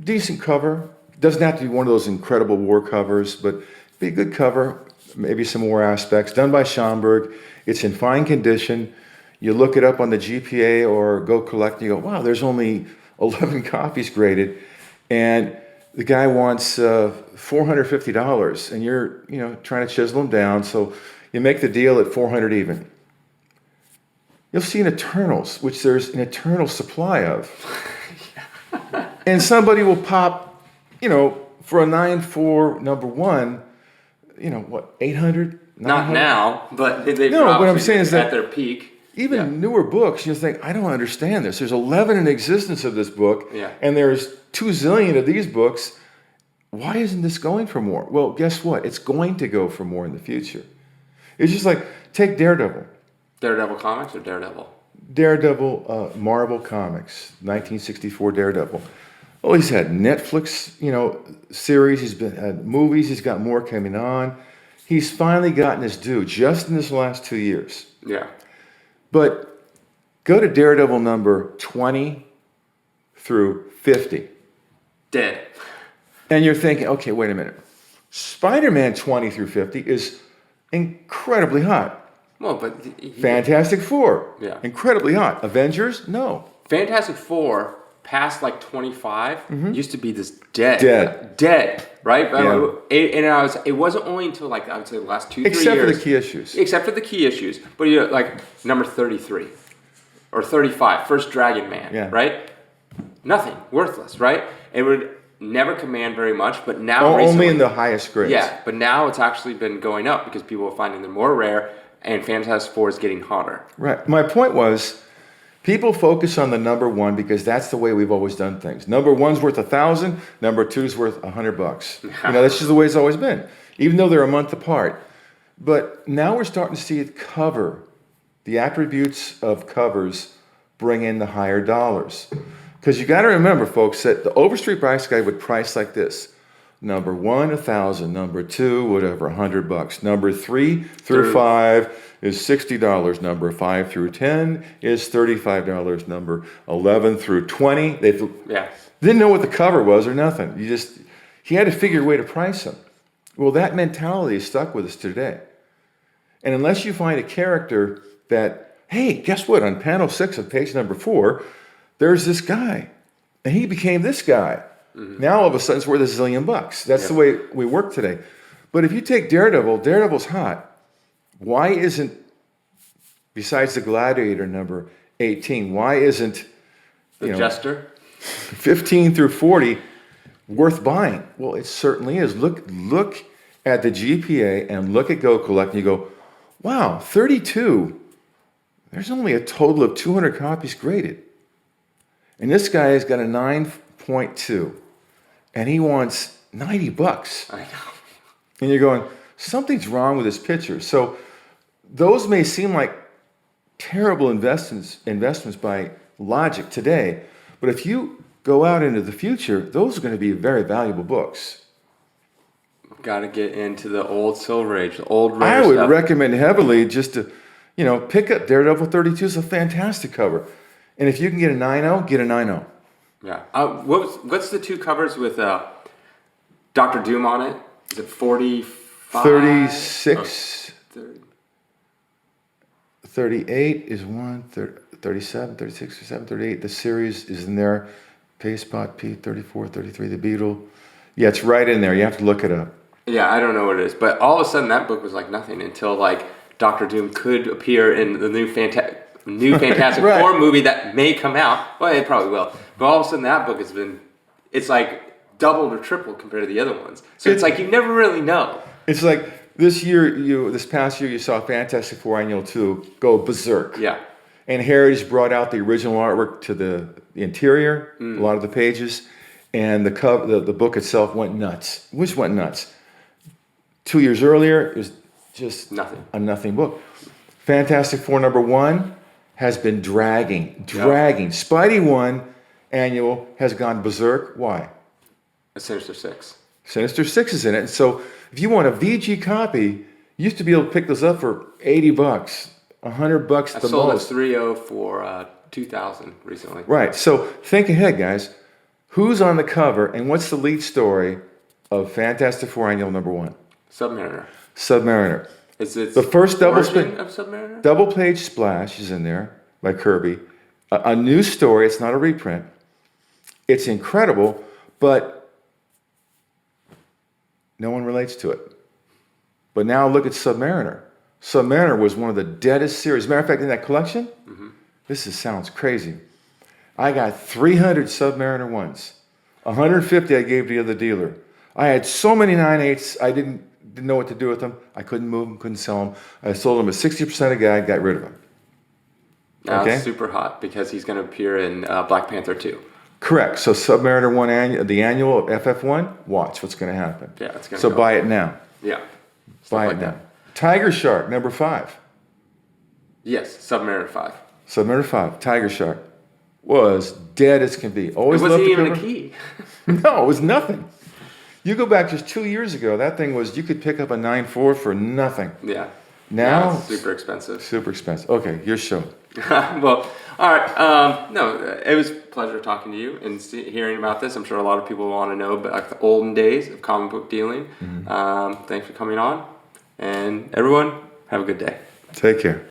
decent cover. Doesn't have to be one of those incredible war covers, but be a good cover, maybe some war aspects. Done by Schomburg. It's in fine condition. You look it up on the GPA or go collect and you go, wow, there's only 11 copies graded. And the guy wants $450 and you're trying to chisel him down. So you make the deal at $400 even. You'll see an Eternals, which there's an eternal supply of. And somebody will pop, for a 9.4 #1, what, 800? Not now, but they've what I'm saying is that at their peak. Even newer books, you think, I don't understand this. There's 11 in existence of this book, and there's 2 zillion of these books. Why isn't this going for more? Well, guess what? It's going to go for more in the future. It's just like, take Daredevil. Daredevil Comics or Daredevil? Daredevil, Marvel Comics, 1964 Daredevil. Oh, he's had Netflix, series. He's had movies. He's got more coming on. He's finally gotten his due just in this last 2 years. Yeah. But go to Daredevil number 20 through 50. Dead. And you're thinking, okay, wait a minute. Spider-Man 20 through 50 is incredibly hot. Well, but... Fantastic Four. Yeah. Incredibly hot. Avengers? No. Fantastic Four, past like 25, used to be this dead, right? Yeah. And it wasn't only until I would say the last 2-3 years. Except for the key issues. Except for the key issues. But like number 33 or 35, first Dragon Man, right? Nothing. Worthless, right? It would never command very much, but now recently, only in the highest grades. Yeah, but now it's actually been going up because people are finding them more rare and Fantastic Four is getting hotter. Right. My point was, People focus on the number one because that's the way we've always done things. Number one's worth 1,000, number two's worth $100. That's just the way it's always been, even though they're a month apart. But now we're starting to see it cover. The attributes of covers bring in the higher dollars. Because you got to remember, folks, that the Overstreet Price Guide would price like this. Number one, 1,000. Number two, whatever, $100. Number 3 through 5 is $60. Number 5 through 10 is $35. Number 11 through 20, they didn't know what the cover was or nothing. He had to figure a way to price them. Well, that mentality is stuck with us today. And unless you find a character that, hey, guess what? On panel 6 of page number 4, there's this guy, and he became this guy. Mm-hmm. Now all of a sudden it's worth $1 zillion. That's the way we work today. But if you take Daredevil's hot. Why isn't, besides the Gladiator number 18, why isn't the Jester 15 through 40 worth buying? Well, it certainly is. Look at the GPA and look at Go Collect, and you go, wow, 32. There's only a total of 200 copies graded. And this guy has got a 9.2, and he wants $90. I know. And you're going, something's wrong with this picture. So those may seem like terrible investments by logic today, but if you go out into the future, those are going to be very valuable books. Got to get into the old Silver Age, the old rare I would stuff. recommend heavily just to, pick up Daredevil 32. It's a fantastic cover. And if you can get a 9.0, get a 9.0. Yeah. What's the two covers with Dr. Doom on it? Is it 45? 36. Oh, 30. 38 is 1. 37, 36, 37, 38. The series is in there. Payspot, P, 34, 33, The Beetle. Yeah, it's right in there. You have to look it up. Yeah, I don't know what it is. But all of a sudden that book was like nothing until Dr. Doom could appear in the new Fantastic Right. Four movie that may come out. Well, it probably will. But all of a sudden that book it's like doubled or tripled compared to the other ones. So it's like you never really know. It's like this past year, you saw Fantastic Four Annual 2 go berserk. Yeah. And Heritage brought out the original artwork to the interior, a lot of the pages, and the book itself went nuts. Which went nuts. 2 years earlier, it was just a nothing book. Fantastic Four number 1 has been dragging. Yep. Spidey 1 Annual has gone berserk. Why? A Sinister Six. Sinister Six is in it. And so if you want a VG copy, you used to be able to pick those up for $80, $100 the most. I sold a 3.0 for 2,000 recently. Right. So think ahead, guys. Who's on the cover and what's the lead story of Fantastic Four Annual number 1? Submariner. Is it the first of Submariner? Double page splash is in there by Kirby. A new story. It's not a reprint. It's incredible, but no one relates to it. But now look at Submariner. Submariner was one of the deadest series. As a matter of fact, in that collection, this sounds crazy. I got 300 Submariner 1s. 150 I gave to the other dealer. I had so many 9/8s, I didn't know what to do with them. I couldn't move them, couldn't sell them. I sold them at 60% a guy, got rid of them. Now it's super hot because he's going to appear in Black Panther 2. Correct. So Submariner 1 annual, the annual FF1, watch what's going to happen. Yeah, it's going to So buy it now. Yeah. Buy it now. Tiger Shark, number 5. Yes, Submariner 5. Submariner 5, Tiger Shark, was dead as can be. Always it wasn't loved the even cover. a key. No, it was nothing. You go back just 2 years ago, that thing was, you could pick up a 9.4 for nothing. Yeah. Now it's super expensive. Super expensive. Okay, your show. Well, all right. No, it was a pleasure talking to you and hearing about this. I'm sure a lot of people want to know about the olden days of comic book dealing. Thanks for coming on. And everyone, have a good day. Take care.